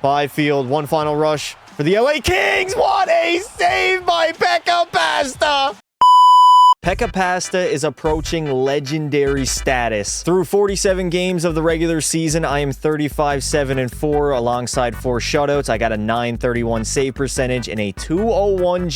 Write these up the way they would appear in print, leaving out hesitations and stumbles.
Byfield, one final rush for the LA Kings. What a save by Pekka Pasta! Pekka Pasta is approaching legendary status. Through 47 games of the regular season, I am 35-7-4 alongside 4 shutouts. I got a .931 save percentage and a .201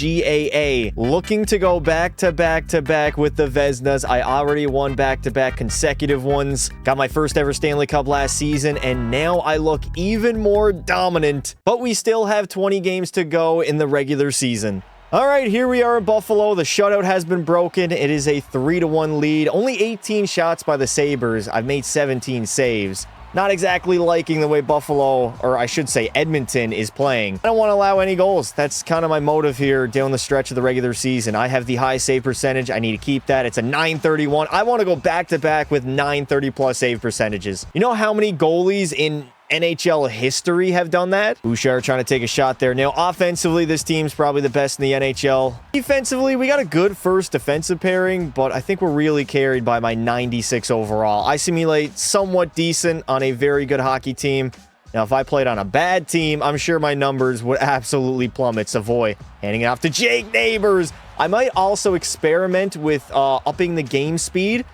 GAA. Looking to go back-to-back-to-back with the Vezinas. I already won back-to-back consecutive ones. Got my first ever Stanley Cup last season, and now I look even more dominant. But we still have 20 games to go in the regular season. All right, here we are in Buffalo. The shutout has been broken. It is a 3-1 lead. Only 18 shots by the Sabres. I've made 17 saves. Not exactly liking the way Buffalo, or I should say Edmonton, is playing. I don't want to allow any goals. That's kind of my motive here down the stretch of the regular season. I have the high save percentage. I need to keep that. It's a .931. I want to go back-to-back with .930+ save percentages. You know how many goalies in NHL history have done that? Bouchard trying to take a shot there. Now, offensively, this team's probably the best in the NHL. Defensively, we got a good first defensive pairing, but I think we're really carried by my 96 overall. I simulate somewhat decent on a very good hockey team. Now, if I played on a bad team, I'm sure my numbers would absolutely plummet. Savoy handing it off to Jake Neighbors. I might also experiment with upping the game speed.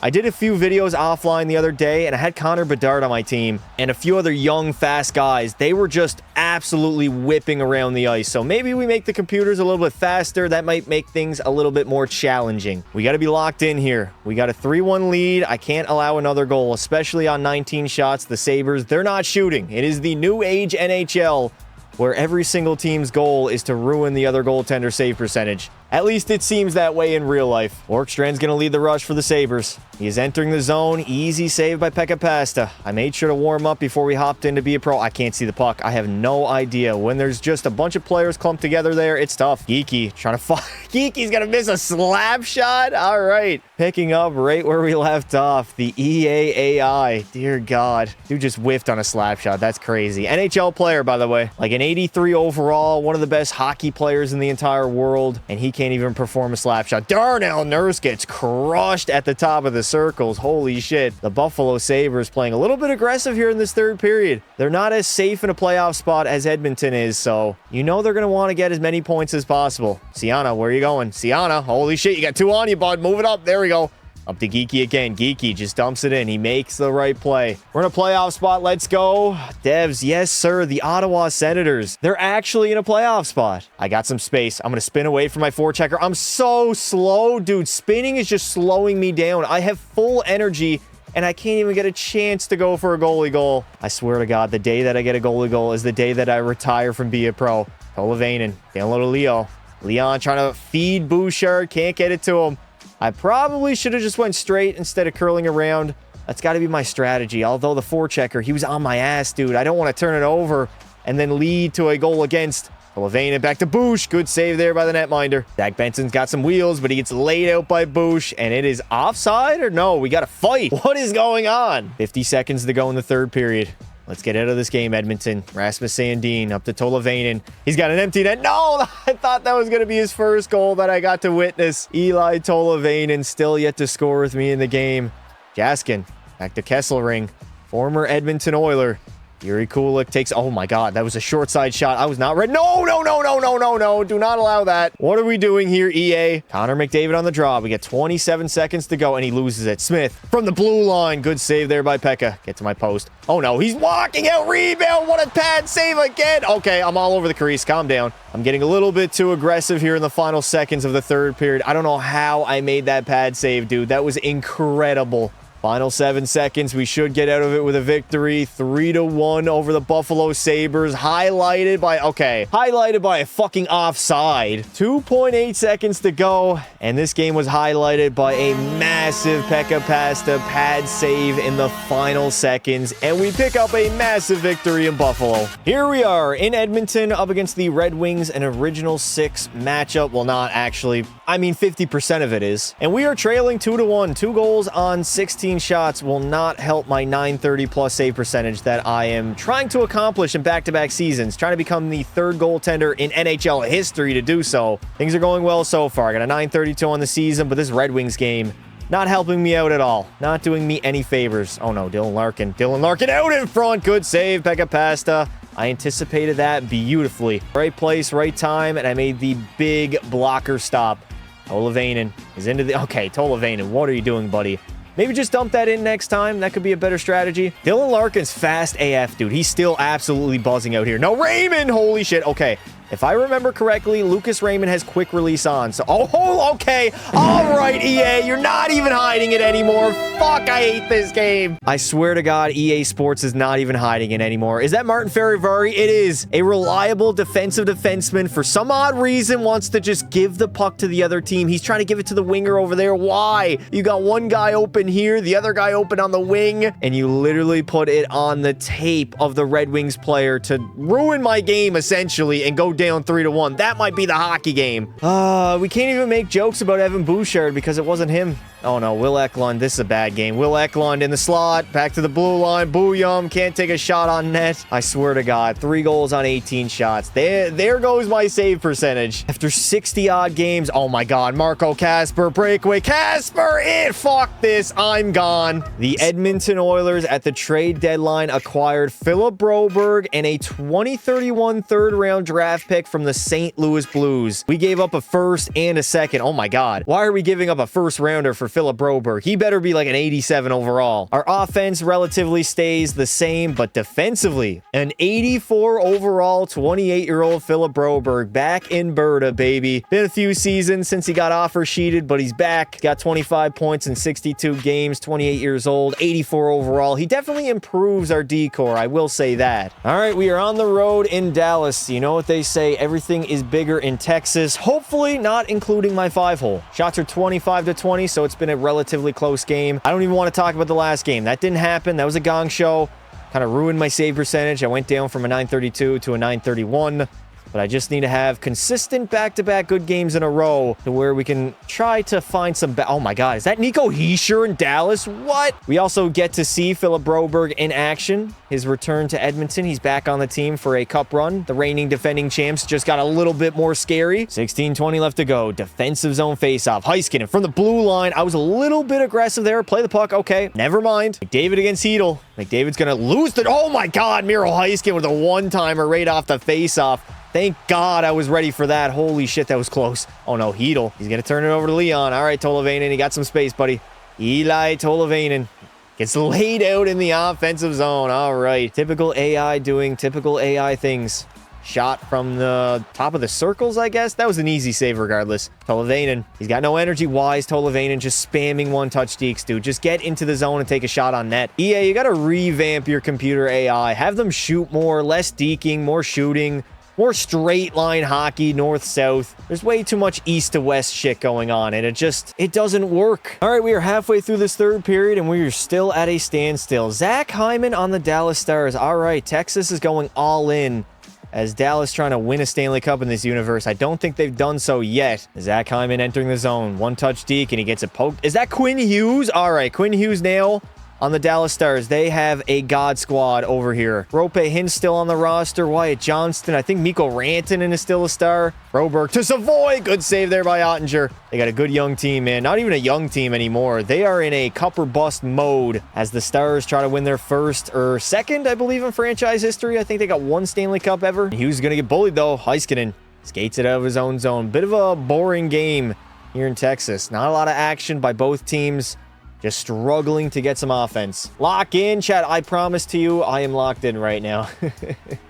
I did a few videos offline the other day, and I had Connor Bedard on my team and a few other young, fast guys. They were just absolutely whipping around the ice. So maybe we make the computers a little bit faster. That might make things a little bit more challenging. We got to be locked in here. We got a 3-1 lead. I can't allow another goal, especially on 19 shots. The Sabres, they're not shooting. It is the new age NHL where every single team's goal is to ruin the other goaltender save percentage. At least it seems that way in real life. Orkstrand's going to lead the rush for the Sabres. He is entering the zone. Easy save by Pekka Pasta. I made sure to warm up before we hopped in to be a pro. I can't see the puck. I have no idea. When there's just a bunch of players clumped together there, it's tough. Geeky trying to fight. Geeky's going to miss a slap shot. All right. Picking up right where we left off. The EAAI. Dear God. Dude just whiffed on a slap shot. That's crazy. NHL player, by the way. Like an 83 overall. One of the best hockey players in the entire world. And he can't even perform a slap shot. Darnell Nurse gets crushed at the top of the circles. Holy shit. The Buffalo Sabres playing a little bit aggressive here in this third period. They're not as safe in a playoff spot as Edmonton is, so you know they're going to want to get as many points as possible. Siana, where are you going? Siana, holy shit, you got 2 on you, bud. Move it up. There we go. Up to Geeky again. Geeky just dumps it in. He makes the right play. We're in a playoff spot. Let's go. Devs, yes, sir. The Ottawa Senators. They're actually in a playoff spot. I got some space. I'm going to spin away from my forechecker. I'm so slow, dude. Spinning is just slowing me down. I have full energy, and I can't even get a chance to go for a goalie goal. I swear to God, the day that I get a goalie goal is the day that I retire from being a pro. Tolavainen. Down low to Leo. Leon trying to feed Bouchard. Can't get it to him. I probably should have just went straight instead of curling around. That's got to be my strategy. Although the forechecker, he was on my ass, dude. I don't want to turn it over and then lead to a goal against. Levane back to Bouch. Good save there by the netminder. Zach Benson's got some wheels, but he gets laid out by Bouch, and it is offside or no? We got to fight. What is going on? 50 seconds to go in the third period. Let's get out of this game, Edmonton. Rasmus Sandin up to Tolavainen. He's got an empty net. No, I thought that was going to be his first goal that I got to witness. Eli Tolavainen still yet to score with me in the game. Jaskin back to Kesselring. Former Edmonton Oiler. Yuri Kulik takes... Oh, my God. That was a short side shot. I was not ready. No, no, no, no, no, no, no. Do not allow that. What are we doing here, EA? Connor McDavid on the draw. We got 27 seconds to go, and he loses it. Smith from the blue line. Good save there by Pekka. Get to my post. Oh, no. He's walking out. Rebound. What a pad save again. Okay, I'm all over the crease. Calm down. I'm getting a little bit too aggressive here in the final seconds of the third period. I don't know how I made that pad save, dude. That was incredible. Final 7 seconds. We should get out of it with a victory. 3-1 over the Buffalo Sabres. Highlighted by a fucking offside. 2.8 seconds to go. And this game was highlighted by a massive Pekka Pasta pad save in the final seconds. And we pick up a massive victory in Buffalo. Here we are in Edmonton up against the Red Wings, an original 6 matchup. Well, not actually. I mean, 50% of it is. And we are trailing 2-1. 2 goals on 16 shots will not help my 930+ save percentage that I am trying to accomplish in back-to-back seasons, trying to become the 3rd goaltender in NHL history to do so. Things are going well so far. I got a 932 on the season, but this Red Wings game not helping me out at all. Not doing me any favors. Oh no, Dylan Larkin. Dylan Larkin out in front. Good save, Pekka Pasta. I anticipated that beautifully. Right place, right time, and I made the big blocker stop. Tolvanen is into the... Okay, Tolvanen, what are you doing, buddy? Maybe just dump that in next time. That could be a better strategy. Dylan Larkin's fast AF, dude. He's still absolutely buzzing out here. No, Raymond! Holy shit. Okay. If I remember correctly, Lucas Raymond has quick release on. So, oh, okay. All right, EA. You're not even hiding it anymore. Fuck, I hate this game. I swear to God, EA Sports is not even hiding it anymore. Is that Martin Ferrivari? It is. A reliable defensive defenseman, for some odd reason, wants to just give the puck to the other team. He's trying to give it to the winger over there. Why? You got one guy open here, the other guy open on the wing, and you literally put it on the tape of the Red Wings player to ruin my game, essentially, and go down 3-1. That might be the hockey game. We can't even make jokes about Evan Bouchard because it wasn't him. Oh no, Will Eklund. This is a bad game. Will Eklund in the slot. Back to the blue line. Booyum. Can't take a shot on net. I swear to God. 3 goals on 18 shots. There goes my save percentage. After 60-odd games. Oh my God. Marco Kasper. Breakaway. Kasper! Fuck this. I'm gone. The Edmonton Oilers at the trade deadline acquired Philip Broberg and a 2031 third-round draft pick from the St. Louis Blues. We gave up a first and a second. Oh my God. Why are we giving up a first-rounder for Philip Broberg? He better be like an 87 overall. Our offense relatively stays the same, but defensively, an 84 overall 28-year-old Philip Broberg back in Berta, baby. Been a few seasons since he got offer sheeted, but he's back. Got 25 points in 62 games, 28 years old, 84 overall. He definitely improves our decor, I will say that. All right, we are on the road in Dallas. You know what they say, everything is bigger in Texas. Hopefully not including my 5-hole. Shots are 25-20, so it's been a relatively close game. I don't even want to talk about the last game. That didn't happen. That was a gong show. Kind of ruined my save percentage. I went down from a 932 to a 931. But I just need to have consistent back-to-back good games in a row to where we can try to find some... Oh my God, is that Nico Hischier in Dallas? What? We also get to see Philip Broberg in action. His return to Edmonton. He's back on the team for a cup run. The reigning defending champs just got a little bit more scary. 16:20 left to go. Defensive zone faceoff. Heiskanen from the blue line. I was a little bit aggressive there. Play the puck. Okay, never mind. McDavid against Hedl. McDavid's going to lose the... Oh my God, Miro Heiskanen with a one-timer right off the faceoff. Thank God I was ready for that. Holy shit, that was close. Oh no, Hedl. He's going to turn it over to Leon. All right, Tolvanen. He got some space, buddy. Eli Tolvanen gets laid out in the offensive zone. All right. Typical AI doing typical AI things. Shot from the top of the circles, I guess. That was an easy save regardless. Tolvanen. He's got no energy. Why is Tolvanen just spamming one-touch deeks, dude? Just get into the zone and take a shot on net. EA, you got to revamp your computer AI. Have them shoot more, less deking, more shooting. More straight line hockey, north-south. There's way too much east-to-west shit going on, and it doesn't work. All right, we are halfway through this third period, and we are still at a standstill. Zach Hyman on the Dallas Stars. All right, Texas is going all in as Dallas trying to win a Stanley Cup in this universe. I don't think they've done so yet. Zach Hyman entering the zone. One-touch deke, and he gets it poked. Is that Quinn Hughes? All right, Quinn Hughes now on the Dallas Stars. They have a god squad over here. Rope Hintz still on the roster. Wyatt Johnston. I think Mikko Rantanen is still a star. Broberg to Savoy. Good save there by Ottinger. They got a good young team, man. Not even a young team anymore. They are in a cup or bust mode as the Stars try to win their first or second, I believe, in franchise history. I think they got 1 Stanley Cup ever. He was going to get bullied, though. Heiskanen skates it out of his own zone. Bit of a boring game here in Texas. Not a lot of action by both teams. Just struggling to get some offense. Lock in, chat. I promise to you, I am locked in right now.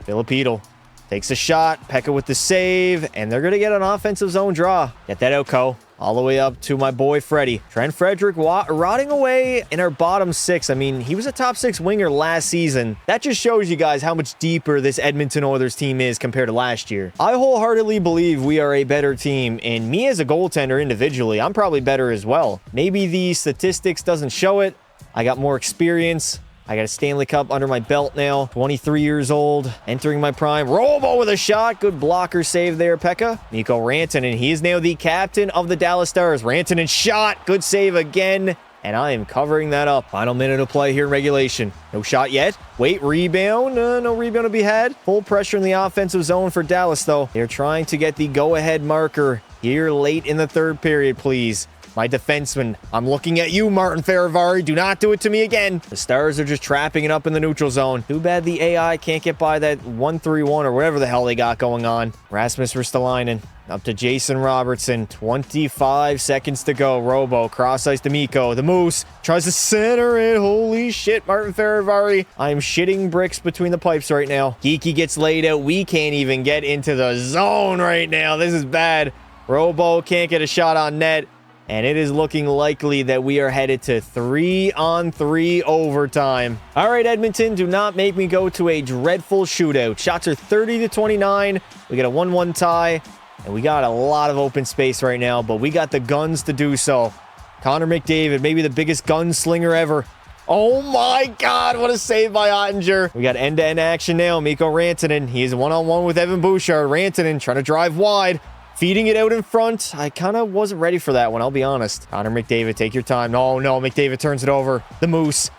Philip Hedl takes a shot. Pekka with the save. And they're going to get an offensive zone draw. Get that out, Co. All the way up to my boy, Freddie. Trent Frederick rotting away in our bottom 6. I mean, he was a top 6 winger last season. That just shows you guys how much deeper this Edmonton Oilers team is compared to last year. I wholeheartedly believe we are a better team, and me as a goaltender individually, I'm probably better as well. Maybe the statistics doesn't show it. I got more experience. I got a Stanley Cup under my belt now. 23 years old, entering my prime. Robo with a shot. Good blocker save there, Pekka. Mikko Rantanen, he is now the captain of the Dallas Stars. Rantanen shot. Good save again. And I am covering that up. Final minute of play here in regulation. No shot yet. Wait, rebound. No rebound to be had. Full pressure in the offensive zone for Dallas, though. They're trying to get the go-ahead marker here late in the third period, please. My defenseman. I'm looking at you, Martin Ferravari. Do not do it to me again. The Stars are just trapping it up in the neutral zone. Too bad the AI can't get by that 1-3-1 or whatever the hell they got going on. Rasmus Ristolainen. Up to Jason Robertson. 25 seconds to go. Robo. Cross ice to Mikko. The Moose tries to center it. Holy shit, Martin Ferravari. I'm shitting bricks between the pipes right now. Geeky gets laid out. We can't even get into the zone right now. This is bad. Robo can't get a shot on net. And it is looking likely that we are headed to 3-on-3 overtime. All right, Edmonton, do not make me go to a dreadful shootout. Shots are 30-29. We got a 1-1 tie. And we got a lot of open space right now, but we got the guns to do so. Connor McDavid, maybe the biggest gunslinger ever. Oh my God, what a save by Ottinger. We got end-to-end action now. Mikko Rantanen, he's one-on-one with Evan Bouchard. Rantanen trying to drive wide. Feeding it out in front. I kind of wasn't ready for that one, I'll be honest. Connor McDavid, take your time. No, McDavid turns it over. The Moose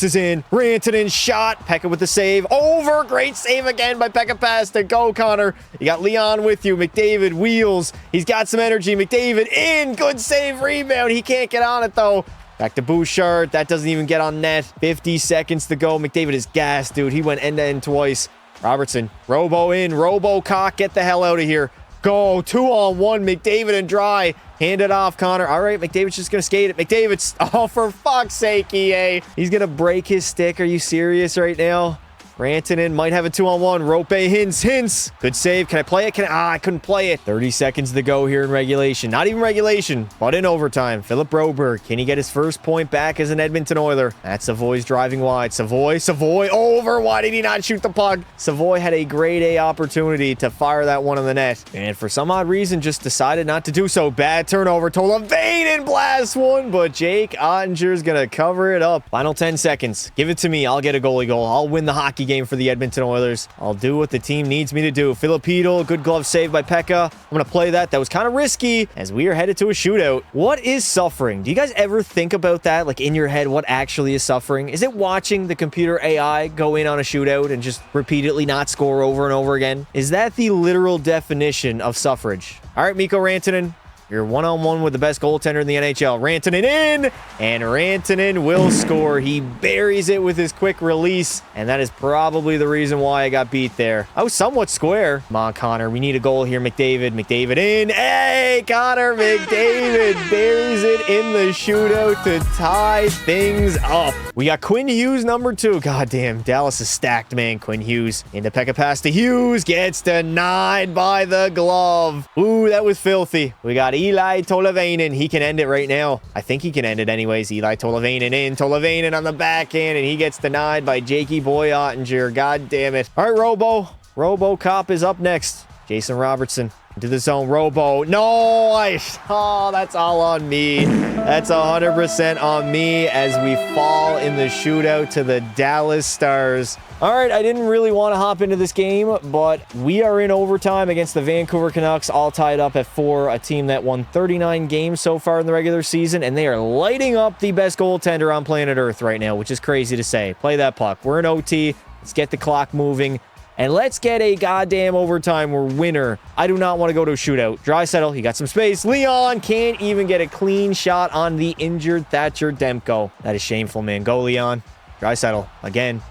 is in. Rantanen shot. Pekka with the save. Over. Great save again by Pekka Pasta. Go, Connor. You got Leon with you. McDavid wheels. He's got some energy. McDavid in. Good save. Rebound. He can't get on it, though. Back to Bouchard. That doesn't even get on net. 50 seconds to go. McDavid is gassed, dude. He went end-to-end twice. Robertson. Robo in. Robo cock. Get the hell out of here. Go, 2-on-1, McDavid and Dry. Hand it off, Connor. All right, McDavid's just going to skate it. McDavid's, oh, for fuck's sake, EA. He's going to break his stick. Are you serious right now? Rantanen might have a 2-on-1. Rope hints. Good save. Can I play it? I couldn't play it. 30 seconds to go here in regulation. Not even regulation, but in overtime. Philip Broberg. Can he get his first point back as an Edmonton Oiler? That's Savoy's driving wide. Savoy over. Why did he not shoot the puck? Savoy had a grade A opportunity to fire that one on the net. And for some odd reason, just decided not to do so. Bad turnover. Tolavainen blasts one, but Jake Ottinger's going to cover it up. Final 10 seconds. Give it to me. I'll get a goalie goal. I'll win the hockey game for the Edmonton Oilers. I'll do what the team needs me to do. Filipino, good glove save by Pekka. I'm going to play that. That was kind of risky as we are headed to a shootout. What is suffering? Do you guys ever think about that? Like in your head, what actually is suffering? Is it watching the computer AI go in on a shootout and just repeatedly not score over and over again? Is that the literal definition of suffrage? All right, Mikko Rantanen. You're one-on-one with the best goaltender in the NHL. Rantanen in, and Rantanen will score. He buries it with his quick release, and that is probably the reason why I got beat there. I was somewhat square. Come on, Connor. We need a goal here. McDavid in. Hey, Connor McDavid buries it in the shootout to tie things up. We got Quinn Hughes, number 2. God damn, Dallas is stacked, man. Quinn Hughes into Pekka Pasta. Hughes gets denied by the glove. Ooh, that was filthy. We got Eli Tolavainen. He can end it right now. I think he can end it anyways. Eli Tolavainen in. Tolavainen on the backhand, and he gets denied by Jakey Boy Ottinger. God damn it. All right, Robo. RoboCop is up next. Jason Robertson into the zone. Robo. No, that's all on me. That's 100% on me as we fall in the shootout to the Dallas Stars. All right, I didn't really want to hop into this game, but we are in overtime against the Vancouver Canucks, all tied up at 4, a team that won 39 games so far in the regular season, and they are lighting up the best goaltender on planet Earth right now, which is crazy to say. Play that puck. We're in OT. Let's get the clock moving. And let's get a goddamn overtime winner. I do not want to go to a shootout. Draisaitl, he got some space. Leon can't even get a clean shot on the injured Thatcher Demko. That is shameful, man. Go, Leon. Draisaitl, again.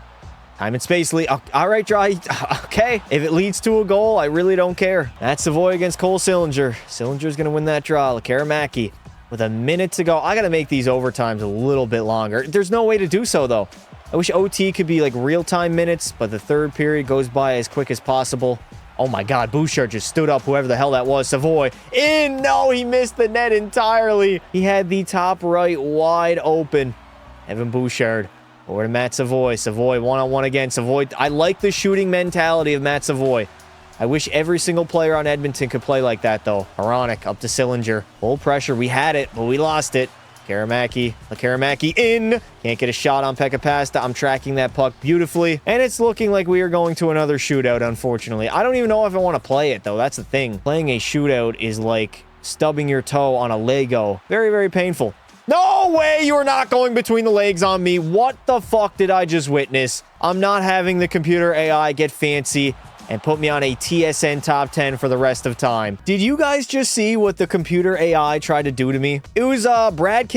Time and space, Lee. Oh, all right, Dry. Okay. If it leads to a goal, I really don't care. That's Savoy against Cole Sillinger. Sillinger's going to win that draw. Karamaki with a minute to go. I got to make these overtimes a little bit longer. There's no way to do so, though. I wish OT could be like real-time minutes, but the third period goes by as quick as possible. Oh my God, Bouchard just stood up, whoever the hell that was. Savoy in. No, he missed the net entirely. He had the top right wide open. Evan Bouchard over to Matt Savoy. Savoy one-on-one again. Savoy, I like the shooting mentality of Matt Savoy. I wish every single player on Edmonton could play like that, though. Ironic up to Sillinger. Full pressure. We had it, but we lost it. Karamaki in. Can't get a shot on Pekka Pasta. I'm tracking that puck beautifully. And it's looking like we are going to another shootout, unfortunately. I don't even know if I want to play it, though. That's the thing. Playing a shootout is like stubbing your toe on a Lego. Very, very painful. No way you're not going between the legs on me. What the fuck did I just witness? I'm not having the computer AI get fancy and put me on a TSN top 10 for the rest of time. Did you guys just see what the computer AI tried to do to me? It was Brandon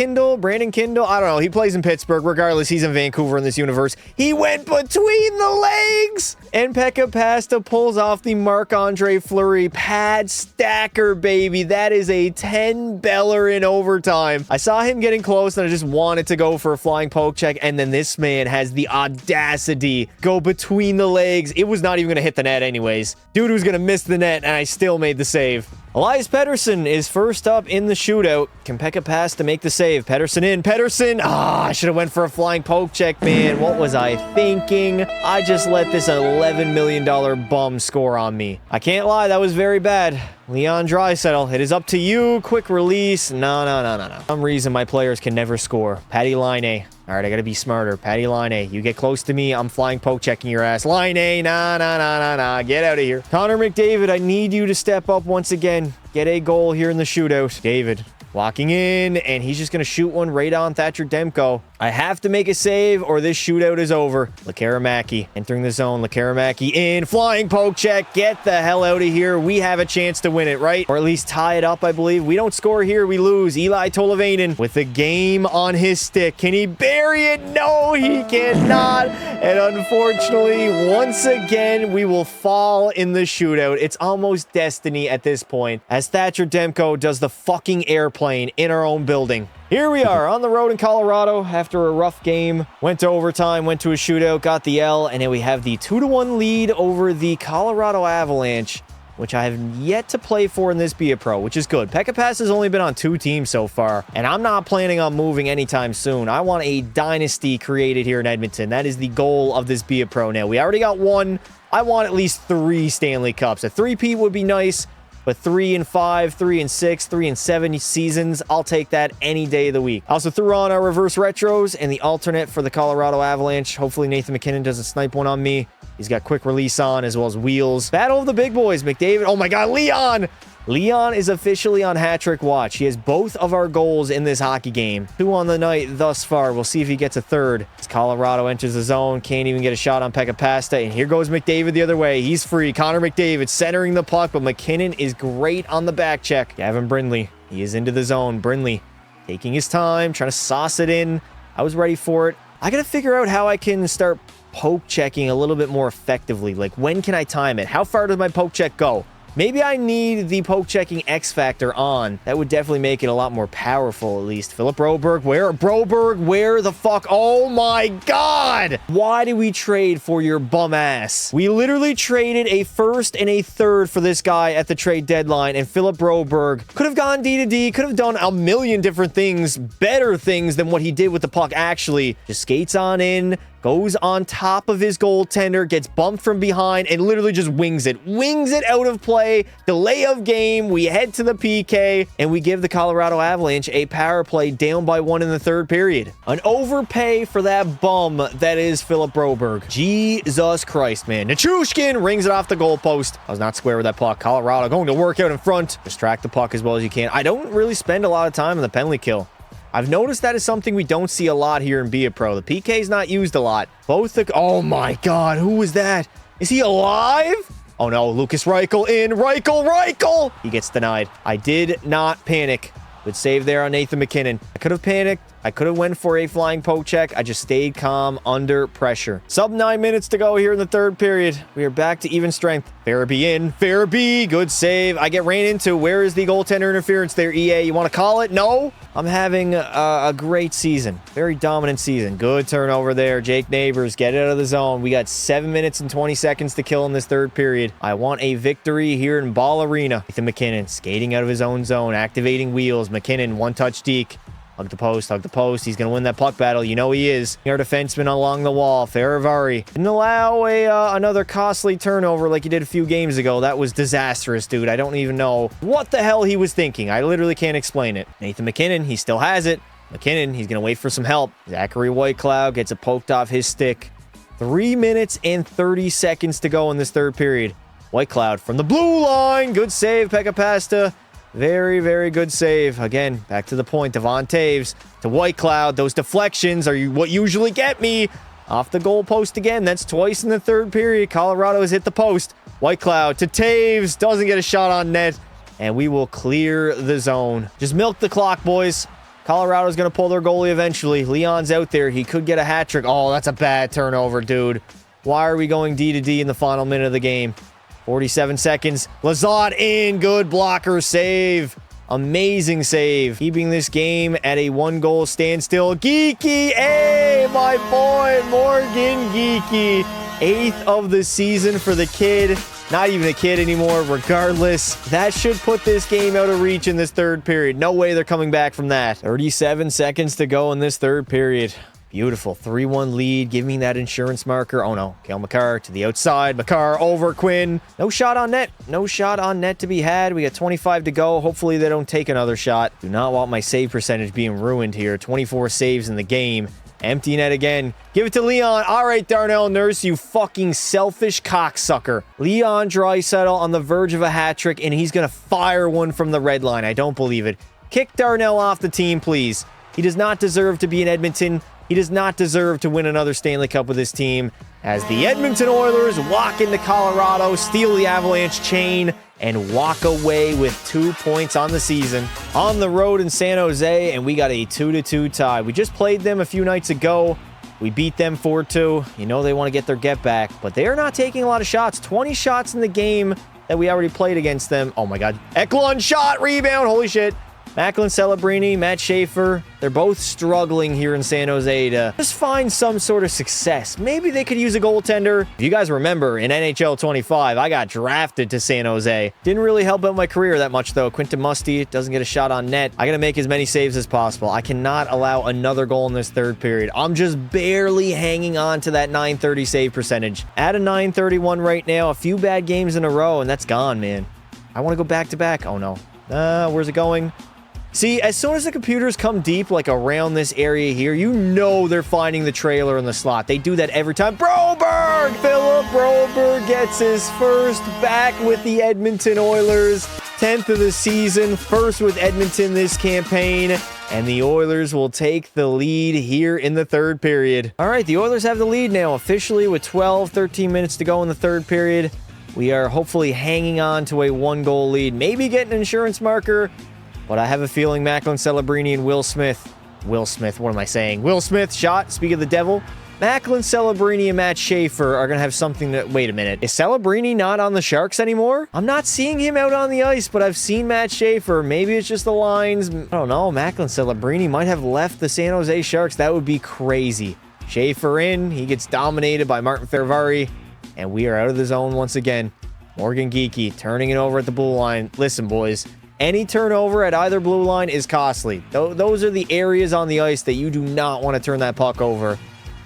Kindle. I don't know. He plays in Pittsburgh. Regardless, he's in Vancouver in this universe. He went between the legs, and Pekka Pasta pulls off the Marc-Andre Fleury pad stacker, baby. That is a 10-beller in overtime. I saw him getting close, and I just wanted to go for a flying poke check, and then this man has the audacity go between the legs. It was not even going to hit the net anyways. Dude was going to miss the net, and I still made the save. Elias Pettersson is first up in the shootout. Can Pekka Pasta make the save? Pettersson in. Pettersson. I should have went for a flying poke check, man. What was I thinking? I just let this $11 million bum score on me. I can't lie, that was very bad. Leon Draisaitl, it is up to you. Quick release. No. For some reason, my players can never score. Patty Laine. All right, I got to be smarter. Patty Laine, you get close to me, I'm flying poke checking your ass. Laine, nah. Get out of here. Connor McDavid, I need you to step up once again. Get a goal here in the shootout. David, walking in, and he's just going to shoot one right on Thatcher Demko. I have to make a save, or this shootout is over. Lekaramäki entering the zone. Lekaramäki in. Flying poke check. Get the hell out of here. We have a chance to win it, right? Or at least tie it up, I believe. We don't score here. We lose. Eli Tolvanen with the game on his stick. Can he bury it? No, he cannot. And unfortunately, once again, we will fall in the shootout. It's almost destiny at this point, as Thatcher Demko does the fucking airplane in our own building. Here we are on the road in Colorado after a rough game. Went to overtime, went to a shootout, got the L, and then we have the 2-1 lead over the Colorado Avalanche, which I have yet to play for in this Be a Pro, which is good. Pekka Pass has only been on 2 teams so far, and I'm not planning on moving anytime soon. I want a dynasty created here in Edmonton. That is the goal of this Be a Pro now. We already got 1. I want at least 3 Stanley Cups. A 3-peat would be nice. But 3-5, 3-6, 3-7 seasons, I'll take that any day of the week. I also threw on our reverse retros and the alternate for the Colorado Avalanche. Hopefully Nathan MacKinnon doesn't snipe one on me. He's got quick release on as well as wheels. Battle of the big boys. McDavid. Oh my God, Leon! Leon is officially on hat-trick watch. He has both of our goals in this hockey game. 2 on the night thus far. We'll see if he gets a third. As Colorado enters the zone, can't even get a shot on Pekka Pasta. And here goes McDavid the other way. He's free. Connor McDavid centering the puck, but McKinnon is great on the back check. Gavin Brindley, he is into the zone. Brindley taking his time, trying to sauce it in. I was ready for it. I got to figure out how I can start poke checking a little bit more effectively. Like, when can I time it? How far does my poke check go? Maybe I need the poke checking X factor on. That would definitely make it a lot more powerful, at least. Philip Broberg, where the fuck? Oh my God! Why did we trade for your bum ass? We literally traded a first and a third for this guy at the trade deadline, and Philip Broberg could have gone D to D, could have done a million different things, better things than what he did with the puck, actually. Just skates on in, goes on top of his goaltender, gets bumped from behind, and literally just wings it. Wings it out of play. Delay of game. We head to the PK, and we give the Colorado Avalanche a power play down by 1 in the 3rd period. An overpay for that bum that is Philip Broberg. Jesus Christ, man. Nichushkin rings it off the goalpost. I was not square with that puck. Colorado going to work out in front. Distract the puck as well as you can. I don't really spend a lot of time on the penalty kill. I've noticed that is something we don't see a lot here in Be a Pro. The PK is not used a lot. Oh my God, who was that? Is he alive? Oh no, Lucas Reichel in. Reichel! He gets denied. I did not panic. Good save there on Nathan MacKinnon. I could have panicked. I could have went for a flying poke check. I just stayed calm under pressure. Sub 9 minutes to go here in the 3rd period. We are back to even strength. Farabee in. Farabee, good save. I get ran into. Where is the goaltender interference there, EA? You want to call it? No? I'm having a great season. Very dominant season. Good turnover there. Jake Neighbors, get it out of the zone. We got 7 minutes and 20 seconds to kill in this 3rd period. I want a victory here in Ball Arena. Nathan MacKinnon skating out of his own zone, activating wheels. MacKinnon, one-touch deke. Hug the post, hug the post. He's going to win that puck battle. You know he is. Our defenseman along the wall. Faravari didn't allow another costly turnover like he did a few games ago. That was disastrous, dude. I don't even know what the hell he was thinking. I literally can't explain it. Nathan MacKinnon, he still has it. MacKinnon, he's going to wait for some help. Zachary Whitecloud gets it poked off his stick. 3 minutes and 30 seconds to go in this 3rd period. Whitecloud from the blue line. Good save, Pekka Pasta. Very, very good save. Again, back to the point. Devon Taves to Whitecloud. Those deflections are what usually get me. Off the goal post again. That's twice in the third period. Colorado has hit the post. White Cloud to Taves. Doesn't get a shot on net. And we will clear the zone. Just milk the clock, boys. Colorado's going to pull their goalie eventually. Leon's out there. He could get a hat trick. Oh, that's a bad turnover, dude. Why are we going D to D in the final minute of the game? 47 seconds. Lazat in. Good blocker save. Amazing save. Keeping this game at a 1-goal standstill. Geeky. Hey, my boy, Morgan Geeky. 8th of the season for the kid. Not even a kid anymore. Regardless, that should put this game out of reach in this third period. No way they're coming back from that. 37 seconds to go in this third period. Beautiful. 3-1 lead. Give me that insurance marker. Oh, no. Cale Makar to the outside. Makar over Quinn. No shot on net. No shot on net to be had. We got 25 to go. Hopefully they don't take another shot. Do not want my save percentage being ruined here. 24 saves in the game. Empty net again. Give it to Leon. All right, Darnell Nurse, you fucking selfish cocksucker. Leon Draisaitl on the verge of a hat trick, and he's going to fire one from the red line. I don't believe it. Kick Darnell off the team, please. He does not deserve to be in Edmonton. He does not deserve to win another Stanley Cup with his team. As the Edmonton Oilers walk into Colorado, steal the Avalanche chain, and walk away with 2 points on the season. On the road in San Jose, and we got a 2-2 tie. We just played them a few nights ago. We beat them 4-2. You know they want to get their get back, but they are not taking a lot of shots. 20 shots in the game that we already played against them. Oh my God. Eklund shot, rebound, holy shit. Macklin Celebrini, Matt Schaefer, they're both struggling here in San Jose to just find some sort of success. Maybe they could use a goaltender. If you guys remember, in NHL 25, I got drafted to San Jose. Didn't really help out my career that much, though. Quinton Musty doesn't get a shot on net. I got to make as many saves as possible. I cannot allow another goal in this third period. I'm just barely hanging on to that 930 save percentage. At a 931 right now, a few bad games in a row, and that's gone, man. I want to go back-to-back. Oh, no. Where's it going? See, as soon as the computers come deep, like around this area here, you know they're finding the trailer in the slot. They do that every time. Broberg! Philip Broberg gets his first back with the Edmonton Oilers. 10th of the season, first with Edmonton this campaign. And the Oilers will take the lead here in the third period. All right, the Oilers have the lead now, officially with 13 minutes to go in the third period. We are hopefully hanging on to a 1-goal lead. Maybe get an insurance marker. But I have a feeling Macklin Celebrini and Will Smith, what am I saying? Will Smith shot, speak of the devil. Macklin Celebrini and Matt Schaefer are going to have something to... Wait a minute. Is Celebrini not on the Sharks anymore? I'm not seeing him out on the ice, but I've seen Matt Schaefer. Maybe it's just the lines. I don't know. Macklin Celebrini might have left the San Jose Sharks. That would be crazy. Schaefer in. He gets dominated by Martin Ferravari. And we are out of the zone once again. Morgan Geeky turning it over at the blue line. Listen, boys. Any turnover at either blue line is costly. Those are the areas on the ice that you do not want to turn that puck over.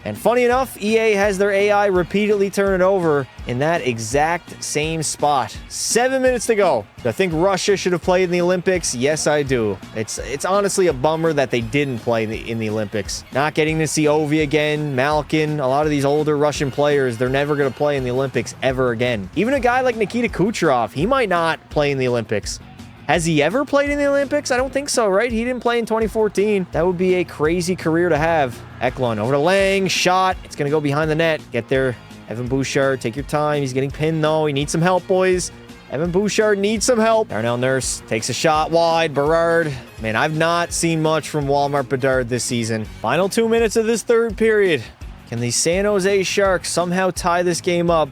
And funny enough, EA has their AI repeatedly turn it over in that exact same spot. 7 minutes to go. Do I think Russia should have played in the Olympics? Yes, I do. It's honestly a bummer that they didn't play in the Olympics. Not getting to see Ovi again, Malkin, a lot of these older Russian players, they're never going to play in the Olympics ever again. Even a guy like Nikita Kucherov, he might not play in the Olympics. Has he ever played in the Olympics? I don't think so, right? He didn't play in 2014. That would be a crazy career to have. Eklund over to Lang. Shot. It's going to go behind the net. Get there. Evan Bouchard, take your time. He's getting pinned, though. He needs some help, boys. Evan Bouchard needs some help. Darnell Nurse takes a shot wide. Berard. Man, I've not seen much from Walmart Bedard this season. Final 2 minutes of this third period. Can the San Jose Sharks somehow tie this game up?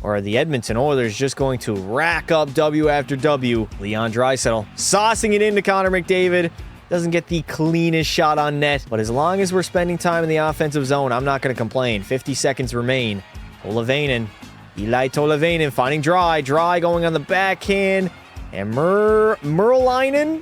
Or are the Edmonton Oilers just going to rack up W after W? Leon Draisaitl saucing it into Connor McDavid. Doesn't get the cleanest shot on net. But as long as we're spending time in the offensive zone, I'm not going to complain. 50 seconds remain. Eli Tolavainen finding Dry. Dry going on the backhand. And Merlainen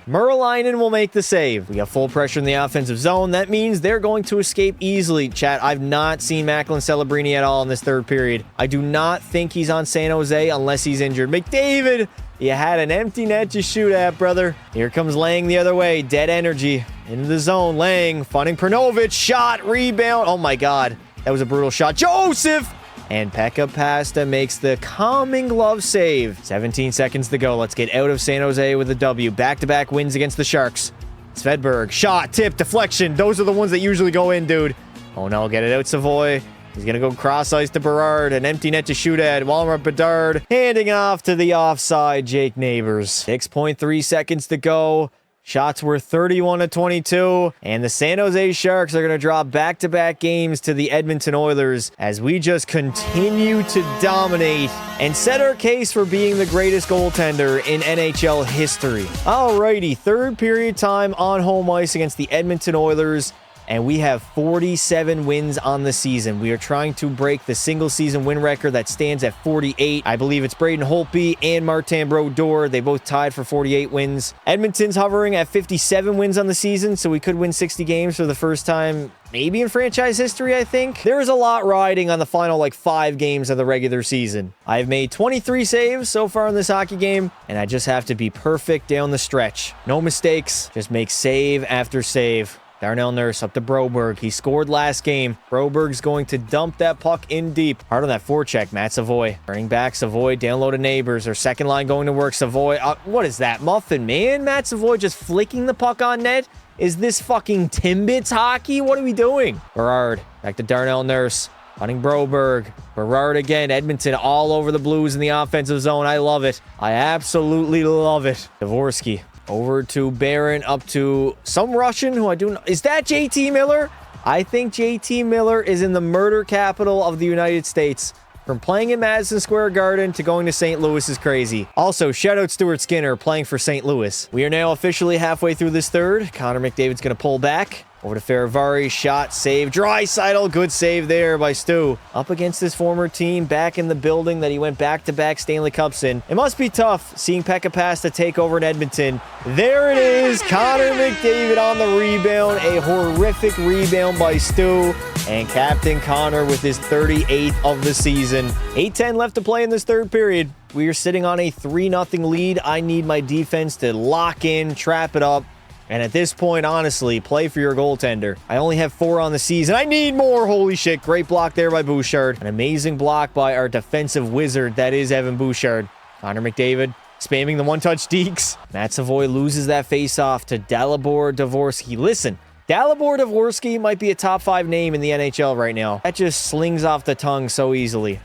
will make the save. We got full pressure in the offensive zone. That means they're going to escape easily. Chat, I've not seen Macklin Celebrini at all in this third period. I do not think he's on San Jose unless he's injured. McDavid, you had an empty net to shoot at, brother. Here comes Lang the other way. Dead energy. Into the zone. Lang finding Pernovich. Shot. Rebound. Oh, my God. That was a brutal shot. Joseph! And Pekka Pasta makes the calming glove save. 17 seconds to go. Let's get out of San Jose with a W. Back-to-back wins against the Sharks. Svedberg, shot, tip, deflection. Those are the ones that usually go in, dude. Oh, no, get it out, Savoy. He's going to go cross ice to Berard. An empty net to Shutout. Walmart Bedard handing off to the offside Jake Neighbors. 6.3 seconds to go. Shots were 31-22, and the San Jose Sharks are going to drop back-to-back games to the Edmonton Oilers as we just continue to dominate and set our case for being the greatest goaltender in NHL history. Alrighty, third period time on home ice against the Edmonton Oilers. And we have 47 wins on the season. We are trying to break the single-season win record that stands at 48. I believe it's Braden Holtby and Martin Brodeur. They both tied for 48 wins. Edmonton's hovering at 57 wins on the season, so we could win 60 games for the first time maybe in franchise history, I think. There's a lot riding on the final, 5 games of the regular season. I've made 23 saves so far in this hockey game, and I just have to be perfect down the stretch. No mistakes, just make save after save. Darnell Nurse up to Broberg. He scored last game. Broberg's going to dump that puck in deep. Hard on that forecheck, Matt Savoy. Turning back, Savoy down low to Neighbors. Our second line going to work. Savoy, what is that? Muffin, man? Matt Savoy just flicking the puck on net? Is this fucking Timbits hockey? What are we doing? Berard, back to Darnell Nurse. Running Broberg. Berard again. Edmonton all over the Blues in the offensive zone. I love it. I absolutely love it. Dvorsky. Over to Barron, up to some Russian who I do know. Is that JT Miller? I think JT Miller is in the murder capital of the United States. From playing in Madison Square Garden to going to St. Louis is crazy. Also, shout out Stuart Skinner playing for St. Louis. We are now officially halfway through this third. Connor McDavid's going to pull back. Over to Faravari, shot, save, Draisaitl, good save there by Stu. Up against his former team, back in the building that he went back-to-back Stanley Cups in. It must be tough seeing Pekka Pasta take over in Edmonton. There it is, Connor McDavid on the rebound. A horrific rebound by Stu. And Captain Connor with his 38th of the season. 8:10 left to play in this third period. We are sitting on a 3-0 lead. I need my defense to lock in, trap it up. And at this point, honestly, play for your goaltender. I only have 4 on the season. I need more. Holy shit. Great block there by Bouchard. An amazing block by our defensive wizard. That is Evan Bouchard. Connor McDavid spamming the one-touch deeks. Matt Savoy loses that face-off to Dalibor Dvorsky. Listen, Dalibor Dvorsky might be a top 5 name in the NHL right now. That just slings off the tongue so easily.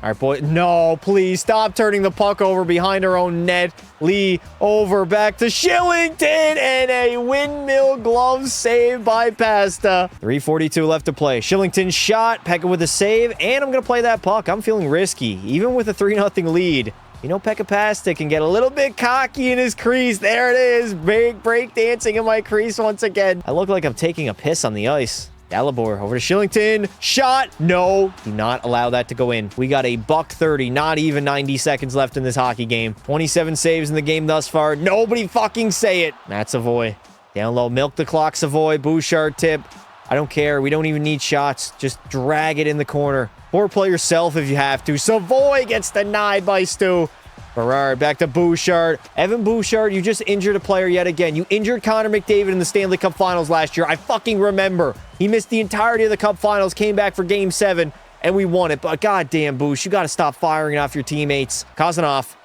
All right, boy. No, please stop turning the puck over behind our own net. Lee over back to Shillington and a windmill glove save by Pasta. 3:42 left to play. Shillington shot. Pekka with a save, and I'm going to play that puck. I'm feeling risky, even with a 3-0 lead. You know, Pekka Pasta can get a little bit cocky in his crease. There it is. Big break dancing in my crease once again. I look like I'm taking a piss on the ice. Dalibor over to Shillington. Shot. No. Do not allow that to go in. We got a $1:30. Not even 90 seconds left in this hockey game. 27 saves in the game thus far. Nobody fucking say it. Matt Savoy. Down low. Milk the clock, Savoy. Bouchard tip. I don't care. We don't even need shots. Just drag it in the corner. Or play yourself if you have to. Savoy gets denied by Stu. Berard back to Bouchard. Evan Bouchard, you just injured a player yet again. You injured Connor McDavid in the Stanley Cup Finals last year. I fucking remember. He missed the entirety of the Cup Finals, came back for Game 7, and we won it. But goddamn, Bouch, you got to stop firing off your teammates. Kozanov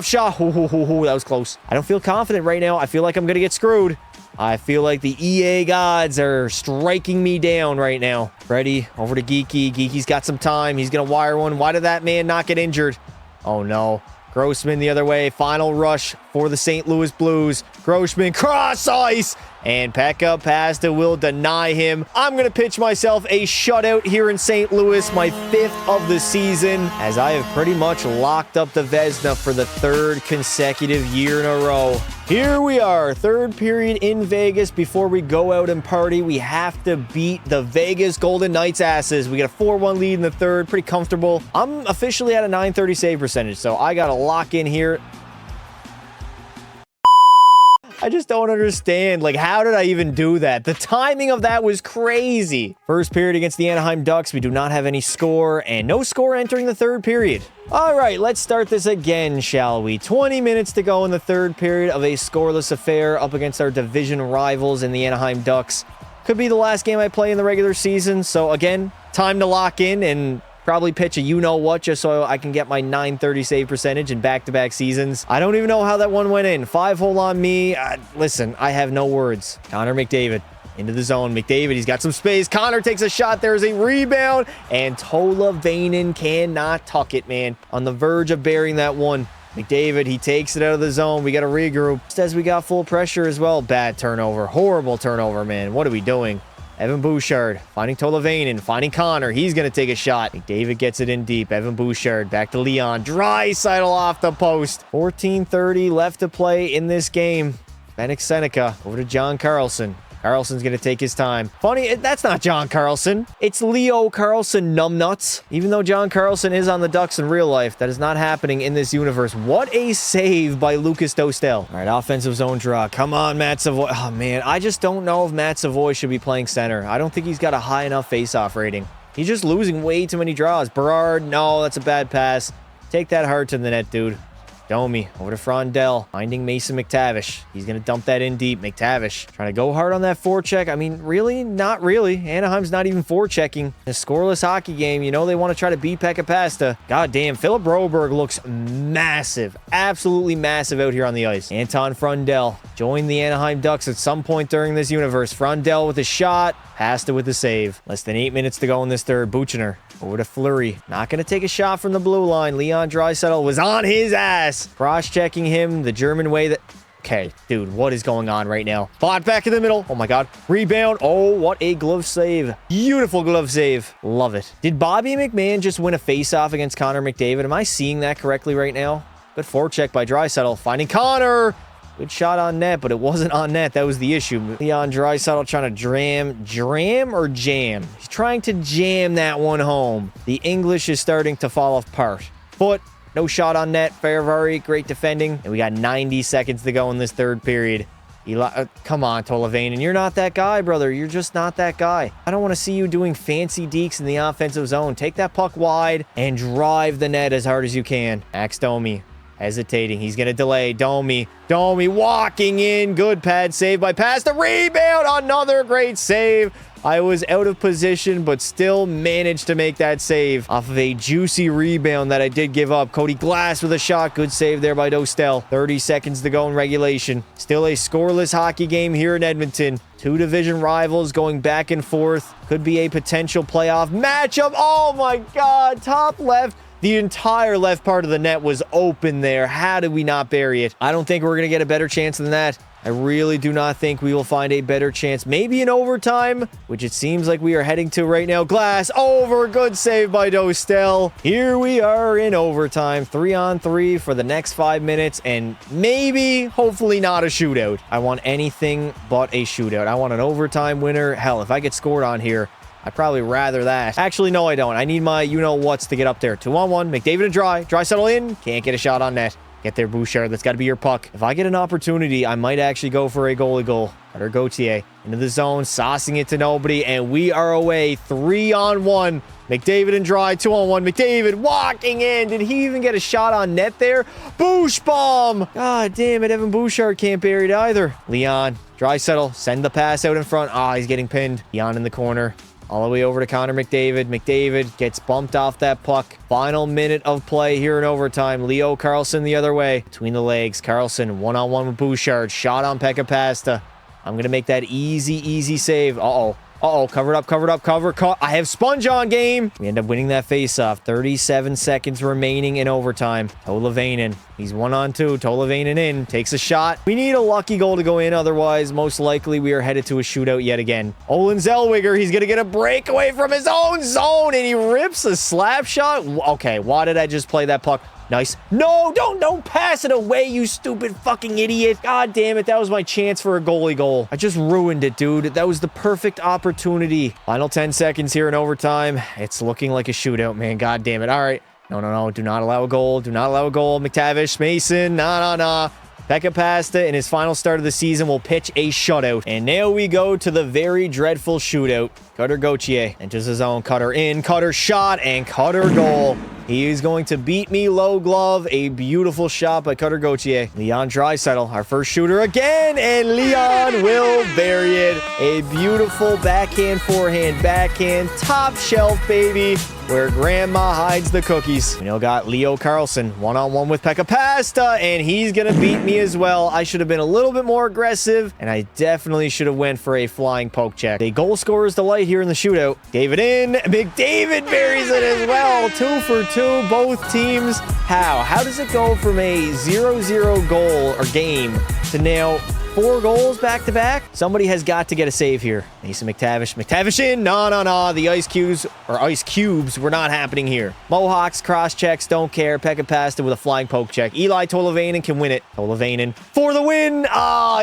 shot. That was close. I don't feel confident right now. I feel like I'm going to get screwed. I feel like the EA gods are striking me down right now. Ready, over to Geeky. Geeky's got some time. He's going to wire one. Why did that man not get injured? Oh, no. Grossman the other way. Final rush for the St. Louis Blues. Grossman cross ice. And Pekka Pasta will deny him. I'm going to pitch myself a shutout here in St. Louis, my 5th of the season, as I have pretty much locked up the Vezina for the 3rd consecutive year in a row. Here we are, 3rd period in Vegas. Before we go out and party, we have to beat the Vegas Golden Knights asses. We got a 4-1 lead in the 3rd, pretty comfortable. I'm officially at a .930 save percentage, so I got to lock in here. I just don't understand. How did I even do that? The timing of that was crazy. First period against the Anaheim Ducks. We do not have any score, and no score entering the 3rd period. All right, let's start this again, shall we? 20 minutes to go in the 3rd period of a scoreless affair up against our division rivals in the Anaheim Ducks. Could be the last game I play in the regular season, so again, time to lock in and probably pitch a you-know-what just so I can get my .930 save percentage in back-to-back seasons. I don't even know how that one went in. 5-hole on me. Listen, I have no words. Connor McDavid. Into the zone. McDavid, he's got some space. Connor takes a shot. There's a rebound. And Tolvanen cannot tuck it, man. On the verge of burying that one. McDavid, he takes it out of the zone. We got to regroup. Just as we got full pressure as well. Bad turnover. Horrible turnover, man. What are we doing? Evan Bouchard finding Tolvanen, finding Connor. He's going to take a shot. McDavid gets it in deep. Evan Bouchard back to Leon. Draisaitl off the post. 14:30 left to play in this game. Vanek Seneca over to John Carlson. Carlson's going to take his time. Funny, that's not John Carlson. It's Leo Carlson, numbnuts. Even though John Carlson is on the Ducks in real life, that is not happening in this universe. What a save by Lucas Dostal. All right, offensive zone draw. Come on, Matt Savoy. Oh, man, I just don't know if Matt Savoy should be playing center. I don't think he's got a high enough face-off rating. He's just losing way too many draws. Berard, no, that's a bad pass. Take that hard to the net, dude. Domi over to Frondell, finding Mason McTavish. He's going to dump that in deep. McTavish trying to go hard on that forecheck. I mean, really? Not really. Anaheim's not even forechecking. A scoreless hockey game. You know they want to try to beat Pekka Pasta. God damn, Philip Broberg looks massive. Absolutely massive out here on the ice. Anton Frondell joined the Anaheim Ducks at some point during this universe. Frondell with a shot. Pasta with the save. Less than 8 minutes to go in this third. Buchner over to Fleury. Not going to take a shot from the blue line. Leon Draisaitl was on his ass. Cross-checking him the German way that... Okay, dude, what is going on right now? Bot back in the middle. Oh, my God. Rebound. Oh, what a glove save. Beautiful glove save. Love it. Did Bobby McMahon just win a face-off against Connor McDavid? Am I seeing that correctly right now? Good forecheck by Draisaitl. Finding Connor. Good shot on net, but it wasn't on net. That was the issue. Leon Draisaitl trying to dram or jam? He's trying to jam that one home. The English is starting to fall apart. But no shot on net. Ferrari, great defending. And we got 90 seconds to go in this third period. Come on, Tolvanen. You're not that guy, brother. You're just not that guy. I don't want to see you doing fancy deeks in the offensive zone. Take that puck wide and drive the net as hard as you can. Max Domi. Hesitating. He's going to delay. Domi walking in. Good pad save by Pasta. Rebound. Another great save. I was out of position, but still managed to make that save off of a juicy rebound that I did give up. Cody Glass with a shot. Good save there by Dostal. 30 seconds to go in regulation. Still a scoreless hockey game here in Edmonton. Two division rivals going back and forth. Could be a potential playoff matchup. Oh my God. Top left. The entire left part of the net was open there. How did we not bury it? I don't think we're going to get a better chance than that. I really do not think we will find a better chance. Maybe in overtime, which it seems like we are heading to right now. Glass over. Good save by Dostal. Here we are in overtime. 3-on-3 for the next 5 minutes. And maybe, hopefully not a shootout. I want anything but a shootout. I want an overtime winner. Hell, if I get scored on here, I'd probably rather that. Actually, no, I don't. I need my you-know-whats to get up there. 2-on-1. McDavid and Draisaitl in. Can't get a shot on net. Get there, Bouchard. That's got to be your puck. If I get an opportunity, I might actually go for a goalie goal. Carter Gauthier into the zone, saucing it to nobody, and we are away. 3-on-1. McDavid and Dry, 2-on-1. McDavid walking in. Did he even get a shot on net there? Boosh bomb. God damn it. Evan Bouchard can't bury it either. Leon, Draisaitl, send the pass out in front. He's getting pinned. Leon in the corner. All the way over to Connor McDavid. McDavid gets bumped off that puck. Final minute of play here in overtime. Leo Carlson the other way. Between the legs. Carlson one-on-one with Bouchard. Shot on Pekka Pasta. I'm going to make that easy save. Covered up. I have sponge on game. We end up winning that face-off. 37 seconds remaining in overtime. Tolvanen. He's 1-on-2. Tolvanen in. Takes a shot. We need a lucky goal to go in. Otherwise, most likely, we are headed to a shootout yet again. Olin Zellweger. He's going to get a breakaway from his own zone. And he rips a slap shot. Okay, why did I just play that puck? Nice. No, don't pass it away, you stupid fucking idiot. God damn it. That was my chance for a goalie goal. I just ruined it, dude. That was the perfect opportunity. Final 10 seconds here in overtime. It's looking like a shootout, man. God damn it. All right. No. Do not allow a goal. McTavish, Mason. Nah. Pekka Pasta in his final start of the season will pitch a shutout. And now we go to the very dreadful shootout. Cutter Gauthier enters his own. Cutter in, Cutter shot, and Cutter goal. He is going to beat me low glove. A beautiful shot by Cutter Gauthier. Leon Draisaitl, our first shooter again, and Leon will bury it. A beautiful backhand, forehand, backhand, top shelf, baby, where grandma hides the cookies. We now got Leo Carlson one-on-one with Pekka Pasta, and he's gonna beat me as well. I should have been a little bit more aggressive, and I definitely should have went for a flying poke check. A goal scorer's delight here in the shootout. Gave it in. McDavid buries it as well. 2 for 2, both teams. How does it go from a 0-0 goal or game to now 4 goals back-to-back? Somebody has got to get a save here. Mason McTavish. McTavish in. No. The ice cubes were not happening here. Mohawks, cross-checks, don't care. Pekka Pasta with a flying poke check. Eli Tolvanen can win it. Tolvanen for the win.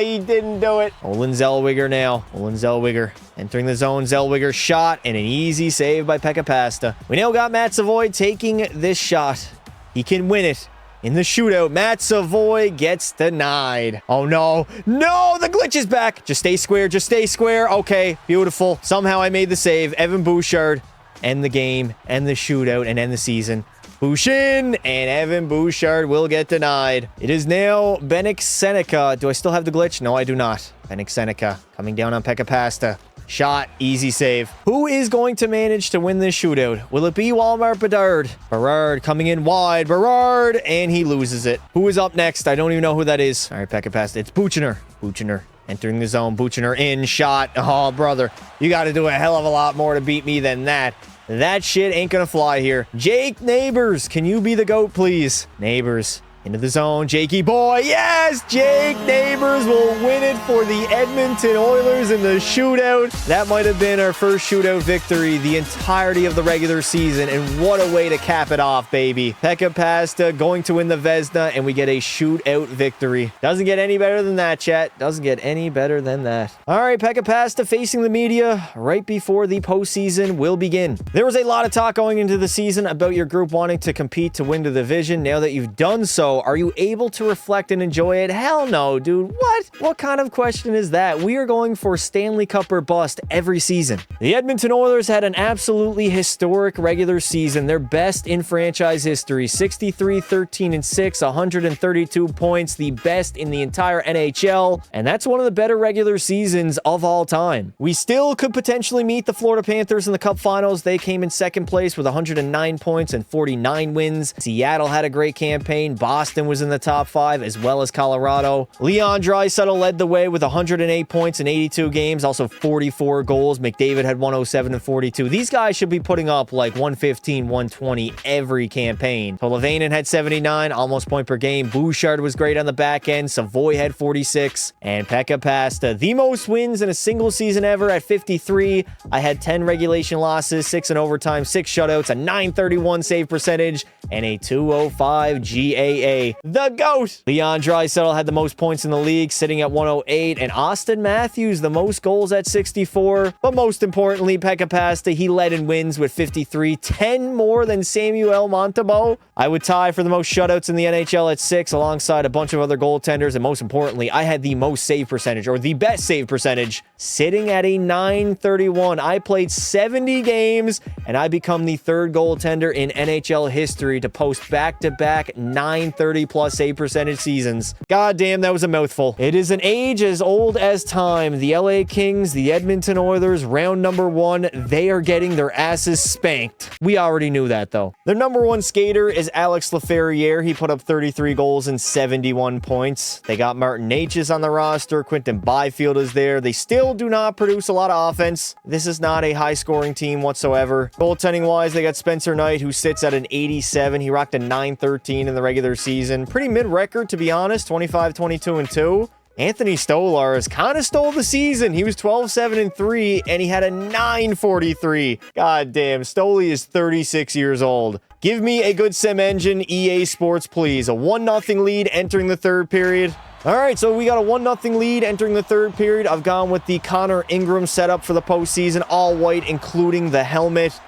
He didn't do it. Olin Zellweger now. Olin Zellweger entering the zone. Zellweger shot, and an easy save by Pekka Pasta. We now got Matt Savoy taking this shot. He can win it. In the shootout, Matt Savoy gets denied. Oh, no. No, the glitch is back. Just stay square. Just stay square. Okay, beautiful. Somehow I made the save. Evan Bouchard, end the game, end the shootout, and end the season. Bouchin, and Evan Bouchard will get denied. It is now Benik Seneca. Do I still have the glitch? No, I do not. Benik Seneca coming down on Pekka Pasta. Shot, easy save. Who is going to manage to win this shootout? Will it be Walmart Bedard? Berard coming in wide. Berard, and he loses it. Who is up next? I don't even know who that is. All right, Pekka Pasta. It's Buchner. Buchner entering the zone. Buchner in, shot. Oh, brother. You got to do a hell of a lot more to beat me than that. That shit ain't gonna fly here. Jake Neighbors, can you be the GOAT, please? Neighbors. Into the zone, Jakey boy. Yes, Jake Neighbors will win it for the Edmonton Oilers in the shootout. That might have been our first shootout victory the entirety of the regular season, and what a way to cap it off, baby. Pekka Pasta going to win the Vezina, and we get a shootout victory. Doesn't get any better than that, chat. Doesn't get any better than that. All right, Pekka Pasta facing the media right before the postseason will begin. There was a lot of talk going into the season about your group wanting to compete to win the division. Now that you've done so, are you able to reflect and enjoy it? Hell no, dude. What kind of question is that? We are going for Stanley Cup or bust every season. The Edmonton Oilers had an absolutely historic regular season, their best in franchise history. 63-13-6, 132 points, the best in the entire NHL, and that's one of the better regular seasons of all time. We still could potentially meet the Florida Panthers in the Cup Finals. They came in second place with 109 points and 49 wins. Seattle had a great campaign. Boston was in the top 5, as well as Colorado. Leon Draisaitl led the way with 108 points in 82 games, also 44 goals. McDavid had 107 and 42. These guys should be putting up like 115, 120 every campaign. Tolvanen had 79, almost point per game. Bouchard was great on the back end. Savoy had 46. And Pekka Pasta, the most wins in a single season ever at 53. I had 10 regulation losses, 6 in overtime, 6 shutouts, a .931 save percentage, and a .205 GAA. The GOAT! Leon Draisaitl had the most points in the league, sitting at 108, and Austin Matthews the most goals at 64. But most importantly, Pekka Pasta, he led in wins with 53, 10 more than Samuel Montembeault. I would tie for the most shutouts in the NHL at 6, alongside a bunch of other goaltenders, and most importantly, I had the most save percentage, or the best save percentage, sitting at a .931. I played 70 games, and I become the 3rd goaltender in NHL history to post back-to-back 930-plus save percentage seasons. God damn, that was a mouthful. It is an age as old as time. The LA Kings, the Edmonton Oilers, round number 1, they are getting their asses spanked. We already knew that, though. Their number 1 skater is Alex Laferriere. He put up 33 goals and 71 points. They got Martin Necas on the roster. Quinton Byfield is there. They still do not produce a lot of offense. This is not a high-scoring team whatsoever. Goaltending-wise, they got Spencer Knight, who sits at an 87. He rocked a .913 in the regular season. Pretty mid-record, to be honest. 25, 22, and 2. Anthony Stolarz kind of stole the season. He was 12-7-3, and he had a .943. God damn, Stoli is 36 years old. Give me a good sim engine, EA Sports, please. A 1-0 lead entering the 3rd period. All right, so we got a 1-0 lead entering the 3rd period. I've gone with the Connor Ingram setup for the postseason, all white, including the helmet.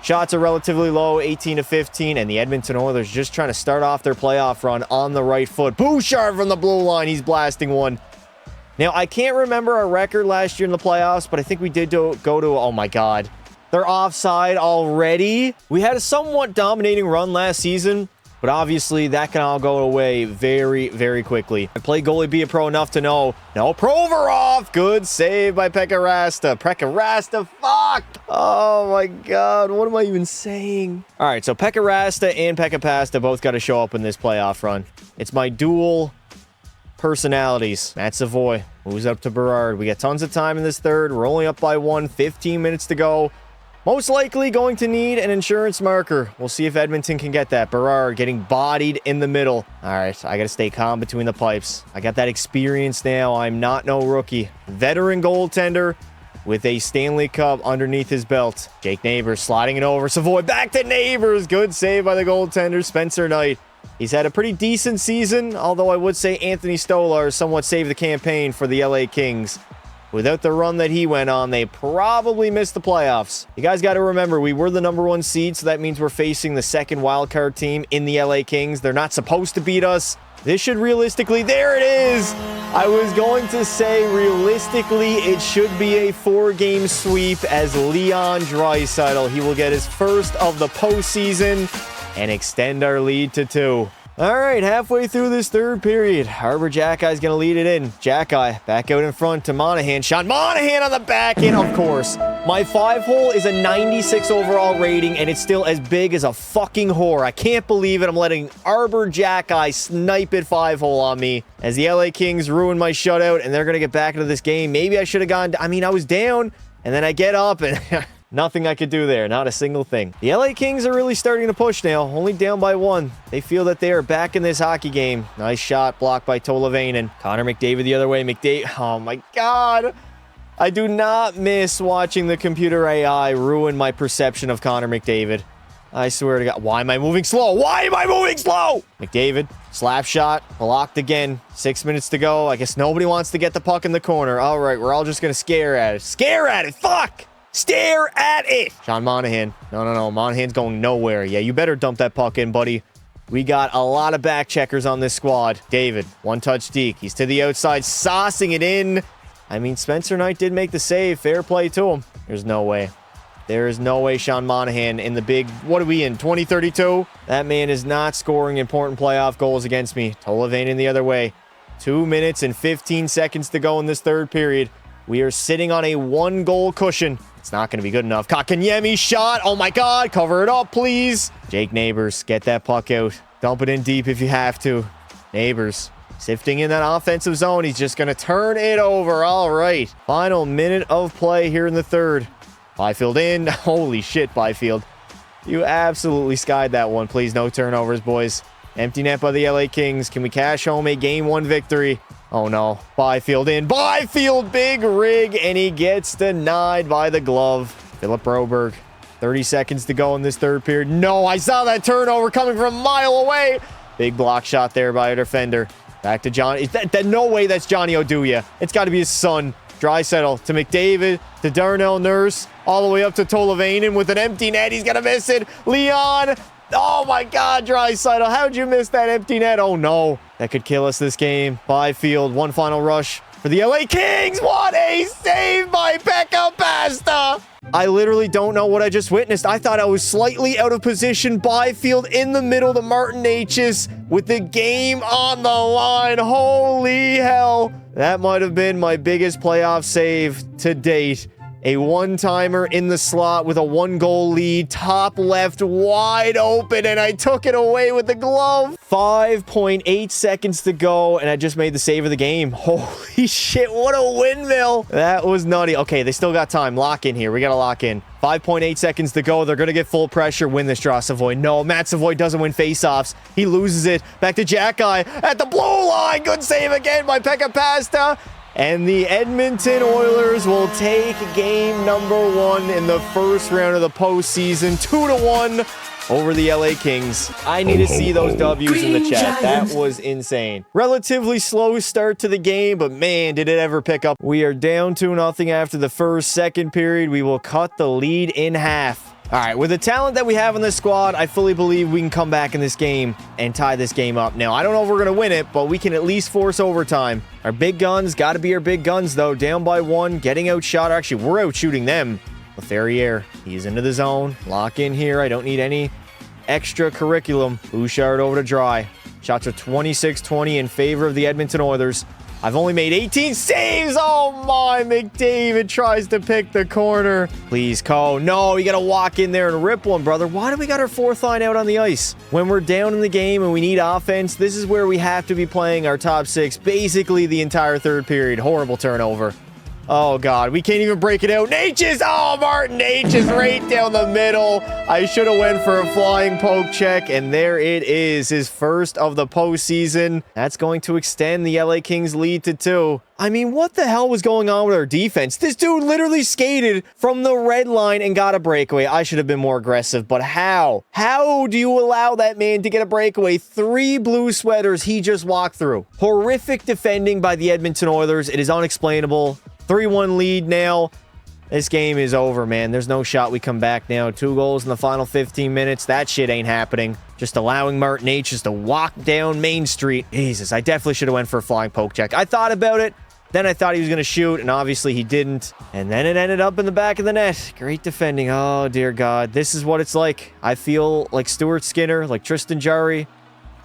Shots are relatively low, 18-15, and the Edmonton Oilers just trying to start off their playoff run on the right foot. Bouchard from the blue line. He's blasting one. Now, I can't remember our record last year in the playoffs, but I think we did go to, oh my God. They're offside already. We had a somewhat dominating run last season, but obviously that can all go away very, very quickly. I played goalie be a pro enough to know. No, Provorov. Good save by Pekka Rasta. Pekka Rasta, fuck. Oh my God, what am I even saying? All right, so Pekka Rasta and Pekka Pasta both got to show up in this playoff run. It's my dual personalities. Matt Savoy moves up to Berard. We got tons of time in this third. We're only up by 1, 15 minutes to go. Most likely going to need an insurance marker. We'll see if Edmonton can get that. Berard getting bodied in the middle. All right, I got to stay calm between the pipes. I got that experience now. I'm not no rookie. Veteran goaltender with a Stanley Cup underneath his belt. Jake Neighbors sliding it over. Savoy back to Neighbors. Good save by the goaltender, Spencer Knight. He's had a pretty decent season, although I would say Anthony Stolar somewhat saved the campaign for the LA Kings. Without the run that he went on, they probably missed the playoffs. You guys got to remember, we were the #1 seed, so that means we're facing the second wildcard team in the LA Kings. They're not supposed to beat us. This should realistically, there it is! I was going to say, realistically, it should be a 4-game sweep as Leon Draisaitl. He will get his first of the postseason and extend our lead to 2. All right, halfway through this third period, Harbor Jackie's going to lead it in. Jackie back out in front to Monahan. Sean Monahan on the back end, of course. My 5-hole is a 96 overall rating, and it's still as big as a fucking whore. I can't believe it. I'm letting Harbor Jackie snipe it 5-hole on me as the LA Kings ruin my shutout, and they're going to get back into this game. Maybe I should have gone... I mean, I was down, and then I get up, and... Nothing I could do there. Not a single thing. The LA Kings are really starting to push now. Only down by 1. They feel that they are back in this hockey game. Nice shot blocked by Tolvanen. Connor McDavid the other way. Oh my God. I do not miss watching the computer AI ruin my perception of Connor McDavid. I swear to God. Why am I moving slow? Why am I moving slow? McDavid, slap shot, blocked again. 6 minutes to go. I guess nobody wants to get the puck in the corner. All right, we're all just going to scare at it. Scare at it. Fuck. Stare at it! Sean Monahan. No. Monahan's going nowhere. Yeah, you better dump that puck in, buddy. We got a lot of back checkers on this squad. David, one-touch deke. He's to the outside, saucing it in. I mean, Spencer Knight did make the save. Fair play to him. There's no way. There is no way Sean Monahan in the big... What are we in? 2032? That man is not scoring important playoff goals against me. Tolvanen the other way. 2 minutes and 15 seconds to go in this third period. We are sitting on a 1-goal cushion. It's not going to be good enough. Kotkaniemi shot. Oh my God. Cover it up, please. Jake Neighbors, get that puck out. Dump it in deep if you have to. Neighbors, sifting in that offensive zone. He's just going to turn it over. All right. Final minute of play here in the third. Byfield in. Holy shit, Byfield. You absolutely skied that one. Please, no turnovers, boys. Empty net by the LA Kings. Can we cash home a Game 1 victory? Oh no. Byfield in. Byfield, big rig, and he gets denied by the glove. Philip Broberg. 30 seconds to go in this third period. No, I saw that turnover coming from a mile away. Big block shot there by a defender. Back to John. No way that's Johnny Oduya. It's got to be his son. Draisaitl to McDavid, to Darnell Nurse, all the way up to Tolvanen with an empty net. He's going to miss it. Leon. Oh my God, Draisaitl. How'd you miss that empty net? Oh no. That could kill us this game. Byfield, one final rush for the LA Kings. What a save by Pekka Pasta. I literally don't know what I just witnessed. I thought I was slightly out of position. Byfield in the middle to Martin H's with the game on the line. Holy hell. That might have been my biggest playoff save to date. A one-timer in the slot with a 1-goal lead, top left, wide open, and I took it away with the glove. 5.8 seconds to go, and I just made the save of the game. Holy shit, what a windmill. That was nutty. Okay, they still got time. Lock in here. We got to lock in. 5.8 seconds to go. They're going to get full pressure, win this draw. Savoy. No, Matt Savoy doesn't win faceoffs. He loses it. Back to Jackie at the blue line. Good save again by Pekka Pasta. And the Edmonton Oilers will take game number 1 in the first round of the postseason. 2-1 over the LA Kings. I need to see those W's in the chat. That was insane. Relatively slow start to the game, but man, did it ever pick up. We are down 2-0 after the second period. We will cut the lead in half. All right, with the talent that we have in this squad, I fully believe we can come back in this game and tie this game up. Now, I don't know if we're going to win it, but we can at least force overtime. Our big guns, got to be our big guns, though. Down by 1, getting outshot. Actually, we're out shooting them. Leferrier, he's into the zone. Lock in here. I don't need any extra curriculum. Bouchard over to Dry. Shots are 26-20 in favor of the Edmonton Oilers. I've only made 18 saves. Oh my, McDavid tries to pick the corner. Please, Cole. No, you got to walk in there and rip one, brother. Why do we got our fourth line out on the ice? When we're down in the game and we need offense, this is where we have to be playing our top 6 basically the entire third period. Horrible turnover. Oh, God. We can't even break it out. Natchez. Oh, Martin Natchez right down the middle. I should have went for a flying poke check, and there it is. His first of the postseason. That's going to extend the LA Kings lead to 2. I mean, what the hell was going on with our defense? This dude literally skated from the red line and got a breakaway. I should have been more aggressive, but how? How do you allow that man to get a breakaway? 3 blue sweaters he just walked through. Horrific defending by the Edmonton Oilers. It is unexplainable. 3-1 lead now. This game is over, man. There's no shot we come back now. 2 goals in the final 15 minutes. That shit ain't happening. Just allowing Martin Natchez to walk down Main Street. Jesus, I definitely should have went for a flying poke check. I thought about it. Then I thought he was going to shoot, and obviously he didn't. And then it ended up in the back of the net. Great defending. Oh, dear God. This is what it's like. I feel like Stuart Skinner, like Tristan Jarry,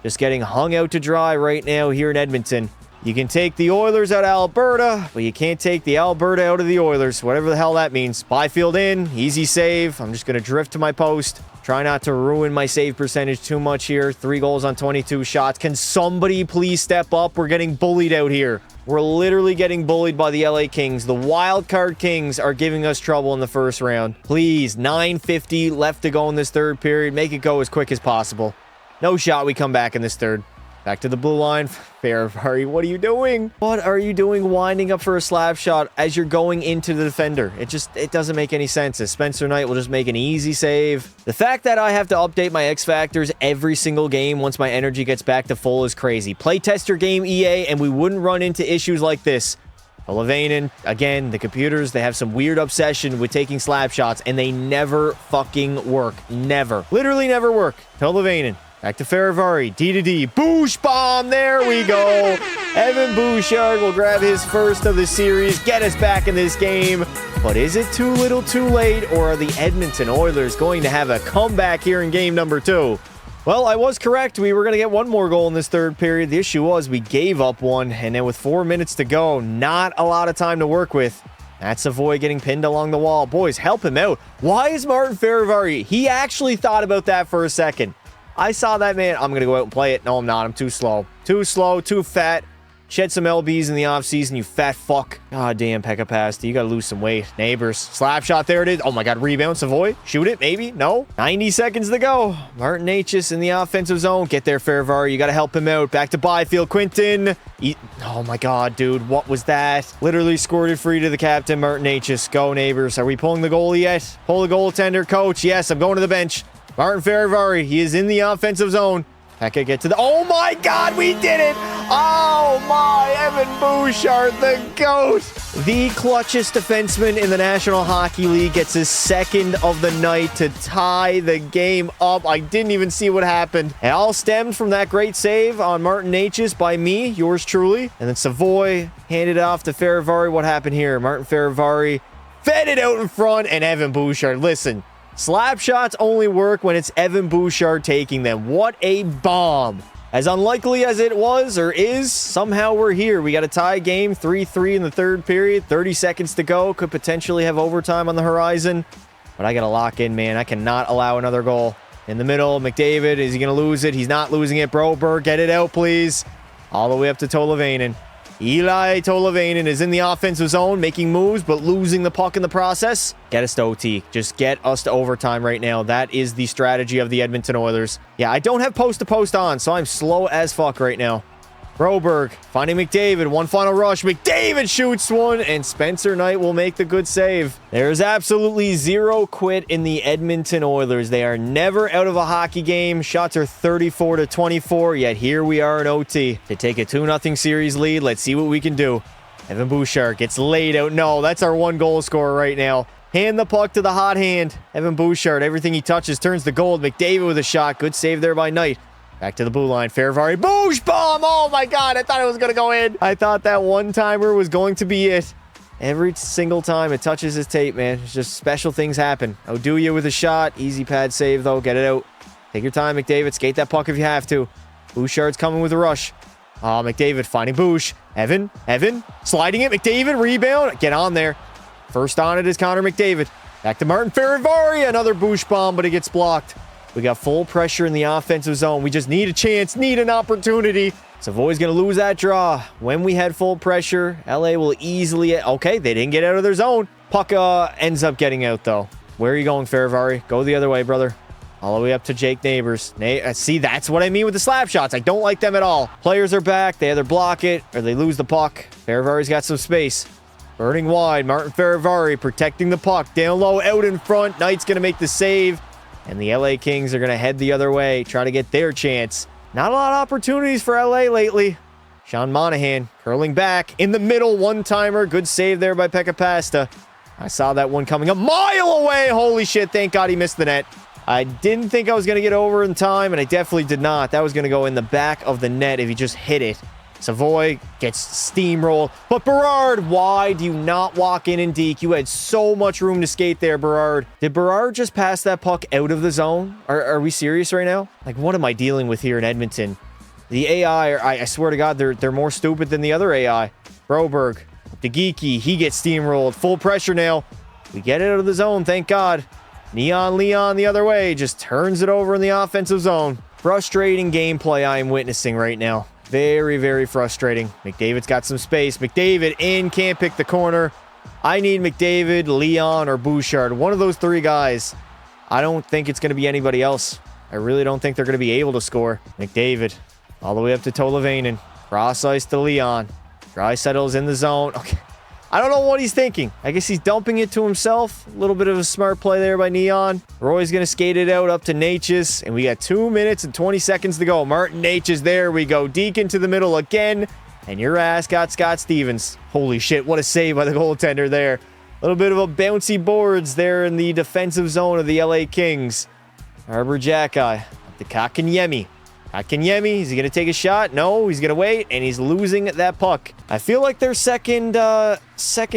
just getting hung out to dry right now here in Edmonton. You can take the Oilers out of Alberta, but you can't take the Alberta out of the Oilers, whatever the hell that means. Byfield in, easy save. I'm just going to drift to my post. Try not to ruin my save percentage too much here. 3 goals on 22 shots. Can somebody please step up? We're getting bullied out here. We're literally getting bullied by the LA Kings. The Wild Card Kings are giving us trouble in the first round. Please, 9:50 left to go in this third period. Make it go as quick as possible. No shot we come back in this third. Back to the blue line. Ferrari, what are you doing? What are you doing winding up for a slap shot as you're going into the defender? It doesn't make any sense. Spencer Knight will just make an easy save. The fact that I have to update my X factors every single game once my energy gets back to full is crazy. Play test your game, EA, and we wouldn't run into issues like this. Levainen, again, the computers, they have some weird obsession with taking slap shots, and they never fucking work. Never. Literally never work. Tell Levainen. Back to Ferravari, D-to-D, Boosh bomb, there we go. Evan Bouchard will grab his first of the series, get us back in this game. But is it too little too late, or are the Edmonton Oilers going to have a comeback here in game number 2? Well, I was correct. We were going to get one more goal in this third period. The issue was we gave up one, and then with 4 minutes to go, not a lot of time to work with. That's Savoy getting pinned along the wall. Boys, help him out. Why is Martin Ferravari? He actually thought about that for a second. I saw that man. I'm going to go out and play it. No, I'm not. I'm too slow. Too slow, too fat. Shed some LBs in the offseason, you fat fuck. God damn, Pekka Pasta. You got to lose some weight. Neighbors. Slap shot. There it is. Oh my God. Rebound. Savoy. Shoot it. Maybe. No. 90 seconds to go. Martin Natchez in the offensive zone. Get there, Ferravari. You got to help him out. Back to Byfield. Quinton. Oh my God, dude. What was that? Literally squirted free to the captain, Martin Natchez. Go, neighbors. Are we pulling the goalie yet? Pull the goaltender, coach. Yes, I'm going to the bench. Martin Ferravari, he is in the offensive zone. Pekka get to the... Oh my God, we did it! Oh my, Evan Bouchard, the GOAT! The clutchest defenseman in the National Hockey League gets his second of the night to tie the game up. I didn't even see what happened. It all stemmed from that great save on Martin Natchez by me, yours truly. And then Savoy handed it off to Ferravari. What happened here? Martin Ferravari fed it out in front, and Evan Bouchard, listen... Slap shots only work when it's Evan Bouchard taking them. What a bomb. As unlikely as it was or is, somehow we're here. We got a tie game, 3-3 in the third period. 30 seconds to go. Could potentially have overtime on the horizon. But I got to lock in, man. I cannot allow another goal. In the middle, McDavid, is he going to lose it? He's not losing it. Broberg, get it out, please. All the way up to Tolvanen. Eli Tolvanen is in the offensive zone, making moves, but losing the puck in the process. Get us to OT. Just get us to overtime right now. That is the strategy of the Edmonton Oilers. Yeah, I don't have post-to-post on, so I'm slow as fuck right now. Broberg finding McDavid. One final rush. McDavid shoots one, and Spencer Knight will make the good save. There's absolutely zero quit in the Edmonton Oilers. They are never out of a hockey game. Shots are 34-24, yet here we are in OT. To take a 2-0 series lead, let's see what we can do. Evan Bouchard gets laid out. No, that's our one goal scorer right now. Hand the puck to the hot hand. Evan Bouchard, everything he touches turns to gold. McDavid with a shot. Good save there by Knight. Back to the blue line. Ferravari. Boosh bomb. Oh my God. I thought it was going to go in. I thought that one-timer was going to be it. Every single time it touches his tape, man. It's just special things happen. Oduya with a shot. Easy pad save, though. Get it out. Take your time, McDavid. Skate that puck if you have to. Bouchard's coming with a rush. Oh, McDavid finding Bouch. Evan. Sliding it. McDavid. Rebound. Get on there. First on it is Connor McDavid. Back to Martin Ferravari. Another Bouch bomb, but it gets blocked. We got full pressure in the offensive zone. We just need a chance. Need an opportunity. Savoy's going to lose that draw. When we had full pressure, LA will easily... Okay, they didn't get out of their zone. Puck ends up getting out, though. Where are you going, Ferravari? Go the other way, brother. All the way up to Jake Neighbors. See, that's what I mean with the slap shots. I don't like them at all. Players are back. They either block it or they lose the puck. Ferravari's got some space. Burning wide. Martin Ferravari protecting the puck. Down low, out in front. Knight's going to make the save. And the LA Kings are going to head the other way. Try to get their chance. Not a lot of opportunities for LA lately. Sean Monahan curling back in the middle. One-timer. Good save there by Pekka Pasta. I saw that one coming a mile away. Holy shit. Thank God he missed the net. I didn't think I was going to get over in time, and I definitely did not. That was going to go in the back of the net if he just hit it. Savoy gets steamrolled. But Berard, why do you not walk in and deke? You had so much room to skate there, Berard. Did Berard just pass that puck out of the zone? Are we serious right now? Like, what am I dealing with here in Edmonton? The AI, I swear to God, they're more stupid than the other AI. Broberg, DeGeeky, he gets steamrolled. Full pressure now. We get it out of the zone, thank God. Neon Leon the other way just turns it over in the offensive zone. Frustrating gameplay I am witnessing right now. Very, very frustrating. McDavid's got some space. McDavid in, can't pick the corner. I need McDavid, Leon, or Bouchard. One of those three guys. I don't think it's going to be anybody else. I really don't think they're going to be able to score. McDavid all the way up to Tolavainen. Cross ice to Leon. Draisaitl's in the zone. Okay. I don't know what he's thinking. I guess he's dumping it to himself. A little bit of a smart play there by Neon. Roy's going to skate it out up to Natchez. And we got 2 minutes and 20 seconds to go. Martin Natchez, there we go. Deacon to the middle again. And your ass got Scott Stevens. Holy shit, what a save by the goaltender there. A little bit of a bouncy boards there in the defensive zone of the LA Kings. Arbor Jacki to Kakanyemi. Kakanyemi, is he going to take a shot? No, he's going to wait, and he's losing that puck. I feel like they're second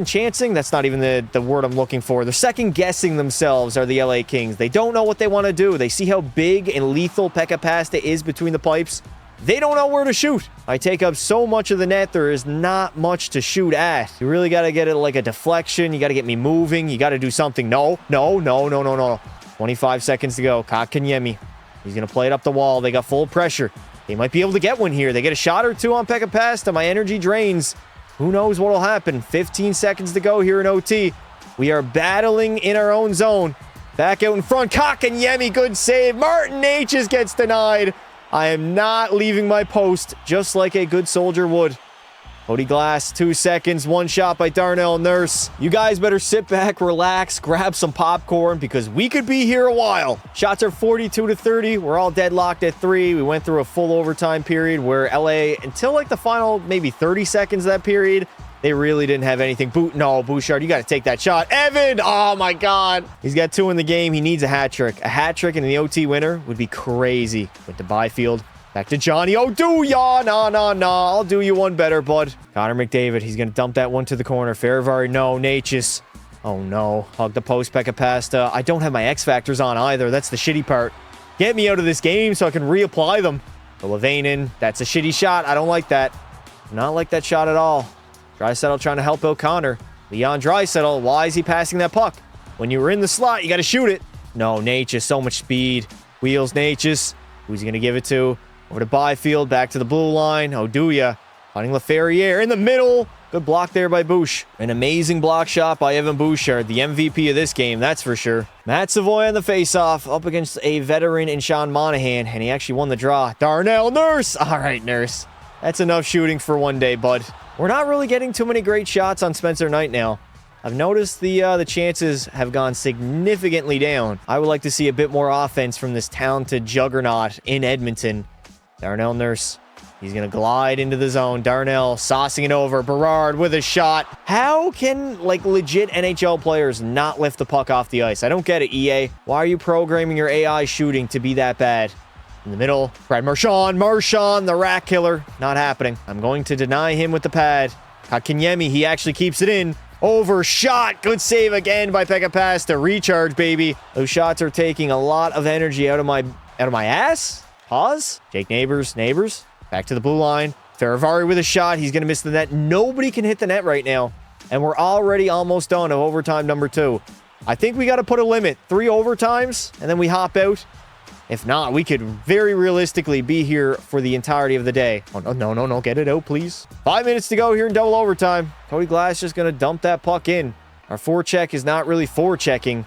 chancing. That's not even the word I'm looking for. They're second guessing themselves, are the LA Kings. They don't know what they want to do. They see how big and lethal Pekka Pasta is between the pipes. They don't know where to shoot. I take up so much of the net, there is not much to shoot at. You really got to get it like a deflection. You got to get me moving. You got to do something. No. 25 seconds to go. Kakanyemi. He's going to play it up the wall. They got full pressure. They might be able to get one here. They get a shot or two on Pekka Pasta. My energy drains. Who knows what will happen? 15 seconds to go here in OT. We are battling in our own zone. Back out in front. Kakanyemi, good save. Martin Natchez gets denied. I am not leaving my post, just like a good soldier would. Cody Glass, 2 seconds, one shot by Darnell Nurse. You guys better sit back, relax, grab some popcorn, because we could be here a while. Shots are 42-30. We're all deadlocked at 3. We went through a full overtime period where LA, until like the final maybe 30 seconds of that period, they really didn't have anything. Bouchard, you got to take that shot. Evan, oh my God. He's got 2 in the game. He needs a hat trick. A hat trick in the OT winner would be crazy. With the Byfield. Back to Johnny Oduya. No. I'll do you one better, bud. Connor McDavid. He's going to dump that one to the corner. Ferravari, no. Natchez. Oh, no. Hug the post, Pekka Pasta. I don't have my X Factors on either. That's the shitty part. Get me out of this game so I can reapply them. Lavainen. That's a shitty shot. I don't like that. Not like that shot at all. Draisaitl trying to help out Connor. Leon Draisaitl. Why is he passing that puck? When you were in the slot, you got to shoot it. No, Natchez. So much speed. Wheels Natchez. Who's he going to give it to? Over to Byfield, back to the blue line. Oduya, finding LaFerriere in the middle. Good block there by Bouch. An amazing block shot by Evan Bouchard, the MVP of this game, that's for sure. Matt Savoy on the faceoff, up against a veteran in Sean Monahan, and he actually won the draw. Darnell Nurse! All right, Nurse. That's enough shooting for one day, bud. We're not really getting too many great shots on Spencer Knight now. I've noticed the chances have gone significantly down. I would like to see a bit more offense from this talented juggernaut in Edmonton. Darnell Nurse. He's going to glide into the zone. Darnell saucing it over. Berard with a shot. How can, like, legit NHL players not lift the puck off the ice? I don't get it, EA. Why are you programming your AI shooting to be that bad? In the middle, Brad Marchand, the rat killer. Not happening. I'm going to deny him with the pad. Kotkaniemi, he actually keeps it in. Overshot. Good save again by Pekka Pasta. Recharge, baby. Those shots are taking a lot of energy out of my ass. Pause. Jake Neighbors. Back to the blue line. Faravari with a shot. He's going to miss the net. Nobody can hit the net right now. And we're already almost done of overtime number 2. I think we got to put a limit. 3 overtimes, and then we hop out. If not, we could very realistically be here for the entirety of the day. Oh, no. Get it out, please. 5 minutes to go here in double overtime. Cody Glass just going to dump that puck in. Our forecheck is not really forechecking.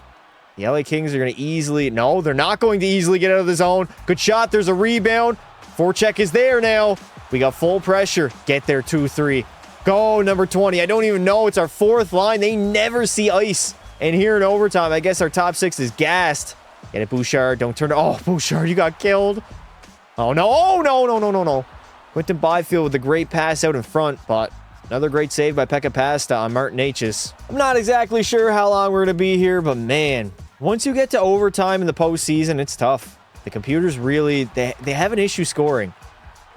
The LA Kings are going to easily... No, they're not going to easily get out of the zone. Good shot. There's a rebound. Forecheck is there now. We got full pressure. Get there, 2-3. Go, number 20. I don't even know. It's our 4th line. They never see ice. And here in overtime, I guess our top 6 is gassed. Get it, Bouchard. Don't turn it. Oh, Bouchard, you got killed. Oh, no. Oh, no. Quinton Byfield with a great pass out in front, but another great save by Pekka Pasta on Martin H's. I'm not exactly sure how long we're going to be here, but man, once you get to overtime in the postseason, it's tough. The computers really, they have an issue scoring.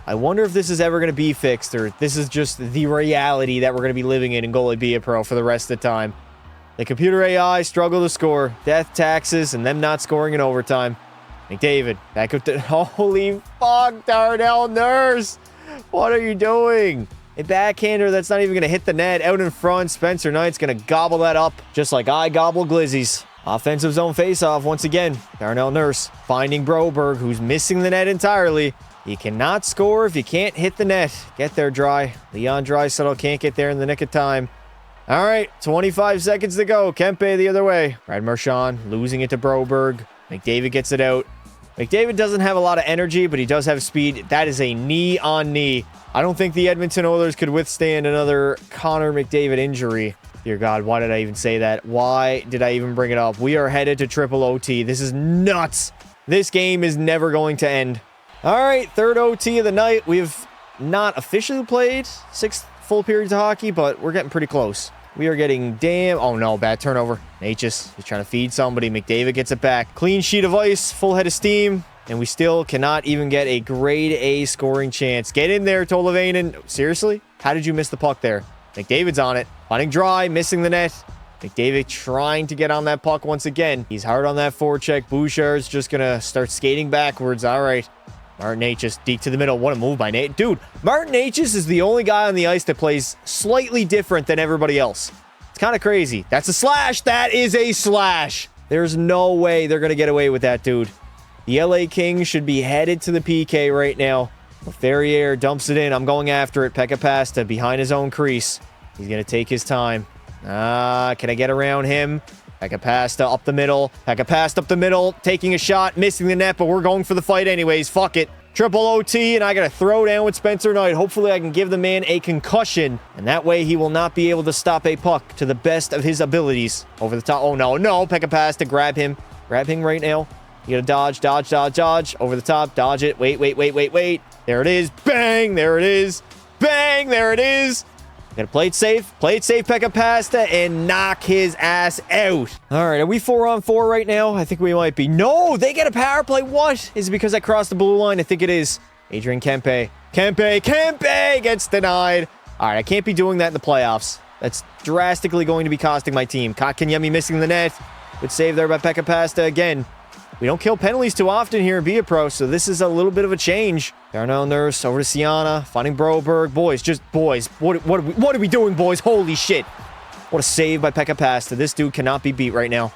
I wonder if this is ever going to be fixed, or this is just the reality that we're going to be living in Goalie Be a Pro for the rest of the time. The computer AI struggle to score. Death, taxes, and them not scoring in overtime. McDavid, back up to... Holy fuck, Darnell Nurse! What are you doing? A backhander that's not even going to hit the net. Out in front, Spencer Knight's going to gobble that up, just like I gobble glizzies. Offensive zone faceoff once again. Darnell Nurse finding Broberg, who's missing the net entirely. You cannot score if you can't hit the net. Get there, Dry. Leon Draisaitl can't get there in the nick of time. All right, 25 seconds to go. Kempe the other way. Brad Marchand losing it to Broberg. McDavid gets it out. McDavid doesn't have a lot of energy, but he does have speed. That is a knee on knee. I don't think the Edmonton Oilers could withstand another Connor McDavid injury. Dear God, why did I even say that? Why did I even bring it up? We are headed to triple OT. This is nuts. This game is never going to end. All right, 3rd OT of the night. We have not officially played 6 full periods of hockey, but we're getting pretty close. We are getting oh no, bad turnover. Natchez is trying to feed somebody. McDavid gets it back. Clean sheet of ice, full head of steam, and we still cannot even get a grade A scoring chance. Get in there, Tolvanen. Seriously? How did you miss the puck there? McDavid's on it. Finding Dry, missing the net. McDavid trying to get on that puck once again. He's hard on that forecheck. Bouchard's just going to start skating backwards. All right. Martin Natchez, deep to the middle. What a move by Nate. Dude, Martin Natchez is the only guy on the ice that plays slightly different than everybody else. It's kind of crazy. That's a slash. That is a slash. There's no way they're going to get away with that, dude. The LA Kings should be headed to the PK right now. Ferrier dumps it in. I'm going after it. Pekka Pasta behind his own crease. He's going to take his time. Can I get around him? Pekka Pasta up the middle. Pekka Pasta up the middle. Taking a shot. Missing the net, but we're going for the fight anyways. Fuck it. Triple OT, and I got to throw down with Spencer Knight. Hopefully, I can give the man a concussion, and that way he will not be able to stop a puck to the best of his abilities. Over the top. Oh, no. Pekka Pasta. Grab him. Grab him right now. You got to dodge. Over the top. Dodge it. Wait. There it is. Bang. There it is. Bang. There it is. Gotta play it safe, Pekka Pasta, and knock his ass out. All right, are we 4-on-4 right now? I think we might be. No, they get a power play. What? Is it because I crossed the blue line? I think it is. Adrian Kempe. Kempe gets denied. All right, I can't be doing that in the playoffs. That's drastically going to be costing my team. Kotkaniemi missing the net. Good save there by Pekka Pasta again. We don't kill penalties too often here in Be a Pro, so this is a little bit of a change. Darnell Nurse over to Siana, finding Broberg. Boys, what are we doing, boys? Holy shit. What a save by Pekka Pasta. This dude cannot be beat right now.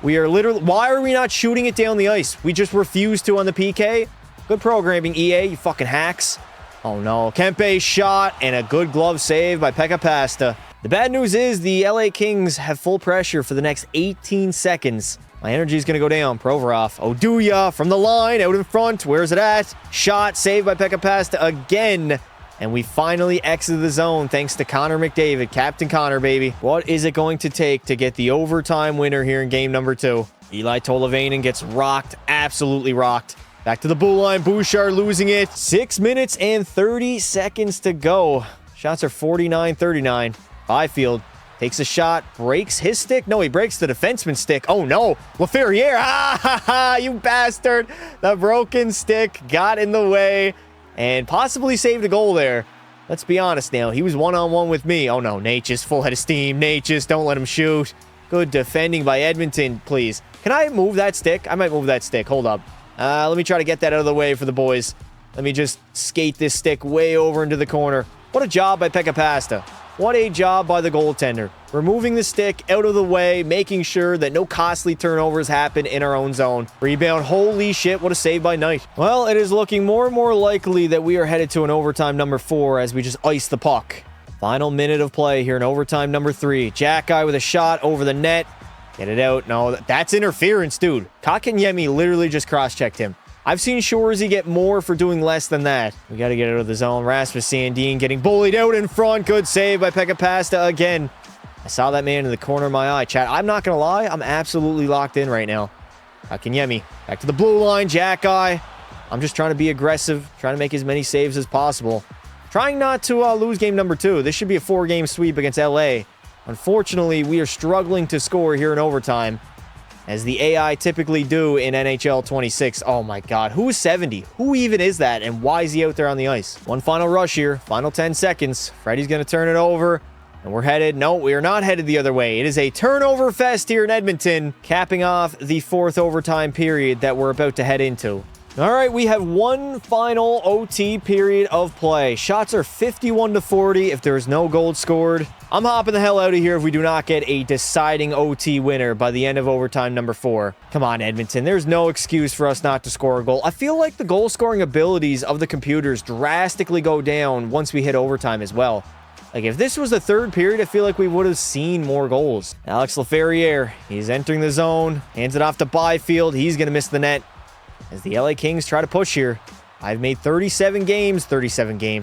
We are literally... Why are we not shooting it down the ice? We just refuse to on the PK. Good programming, EA, you fucking hacks. Oh no, Kempe shot, and a good glove save by Pekka Pasta. The bad news is the LA Kings have full pressure for the next 18 seconds. My energy is going to go down. Provorov. Oduya from the line, out in front. Where's it at? Shot, saved by Pekka Pasta again. And we finally exited the zone thanks to Connor McDavid. Captain Connor, baby. What is it going to take to get the overtime winner here in game number 2? Eli Tolvanen gets rocked. Absolutely rocked. Back to the blue line. Bouchard losing it. 6 minutes and 30 seconds to go. Shots are 49-39. Byfield takes a shot, breaks his stick. No, he breaks the defenseman's stick. Oh, no. Laferriere. Ah, ha, ha, you bastard. The broken stick got in the way and possibly saved a goal there. Let's be honest now. He was one-on-one with me. Oh, no. Natchez, full head of steam. Natchez, don't let him shoot. Good defending by Edmonton, please. Can I move that stick? I might move that stick. Hold up. Let me try to get that out of the way for the boys. Let me just skate this stick way over into the corner. What a job by Pekka Pasta. What a job by the goaltender. Removing the stick out of the way, making sure that no costly turnovers happen in our own zone. Rebound. Holy shit, what a save by Knight. Well, it is looking more and more likely that we are headed to an overtime number 4 as we just ice the puck. Final minute of play here in overtime number 3. Jack guy with a shot over the net. Get it out. No, that's interference, dude. Kotkaniemi literally just cross-checked him. I've seen Shorzy get more for doing less than that. We got to get out of the zone. Rasmus Sandin getting bullied out in front. Good save by Pekka Pasta again. I saw that man in the corner of my eye. Chat, I'm not going to lie. I'm absolutely locked in right now. Kotkaniemi back to the blue line. Jack guy. I'm just trying to be aggressive. Trying to make as many saves as possible. Trying not to lose game number 2. This should be a 4-game sweep against LA. Unfortunately, we are struggling to score here in overtime, as the AI typically do in NHL 26. Oh my god, who is 70? Who even is that, and why is he out there on the ice? One final rush here, final 10 seconds. Freddie's going to turn it over, and we're headed... No, we are not headed the other way. It is a turnover fest here in Edmonton, capping off the 4th overtime period that we're about to head into. All right, we have one final OT period of play. Shots are 51-40 if there is no goal scored. I'm hopping the hell out of here if we do not get a deciding OT winner by the end of overtime number 4. Come on, Edmonton. There's no excuse for us not to score a goal. I feel like the goal-scoring abilities of the computers drastically go down once we hit overtime as well. Like, if this was the 3rd period, I feel like we would have seen more goals. Alex Laferriere, he's entering the zone. Hands it off to Byfield. He's going to miss the net as the LA Kings try to push here. I've made 37 games.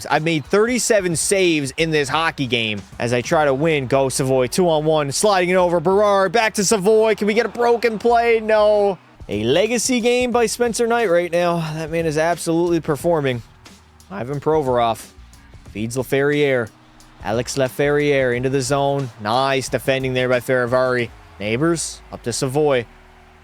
I've made 37 saves in this hockey game as I try to win. Go Savoy, 2-on-1, sliding it over. Berard, back to Savoy. Can we get a broken play? No. A legacy game by Spencer Knight right now. That man is absolutely performing. Ivan Provorov feeds Laferriere. Alex Laferriere into the zone. Nice defending there by Faravari. Neighbors up to Savoy.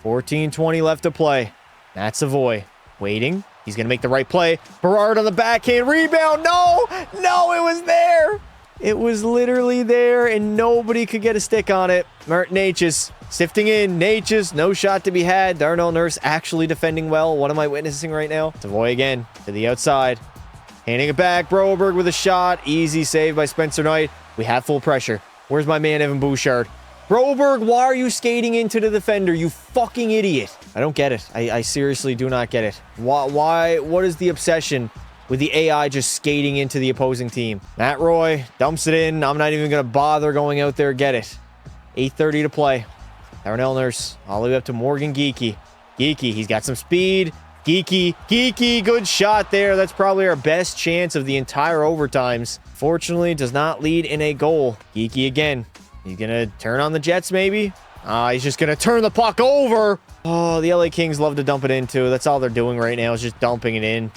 14:20 left to play. Matt Savoy waiting. He's going to make the right play. Berard on the backhand. Rebound. No. No, it was there. It was literally there, and nobody could get a stick on it. Mert Natchez sifting in. Natchez, no shot to be had. Darnell Nurse actually defending well. What am I witnessing right now? Savoy again to the outside. Handing it back. Broberg with a shot. Easy save by Spencer Knight. We have full pressure. Where's my man, Evan Bouchard? Broberg, why are you skating into the defender, you fucking idiot? I don't get it. I seriously do not get it. Why? What is the obsession with the AI just skating into the opposing team? Matt Roy dumps it in. I'm not even going to bother going out there. Get it. 8:30 to play. Darnell Nurse all the way up to Morgan Geekie. Geekie, he's got some speed. Geekie, good shot there. That's probably our best chance of the entire overtimes. Fortunately, does not lead in a goal. Geekie again. He's going to turn on the Jets, maybe? He's just going to turn the puck over. Oh, the LA Kings love to dump it in, too. That's all they're doing right now is just dumping it in.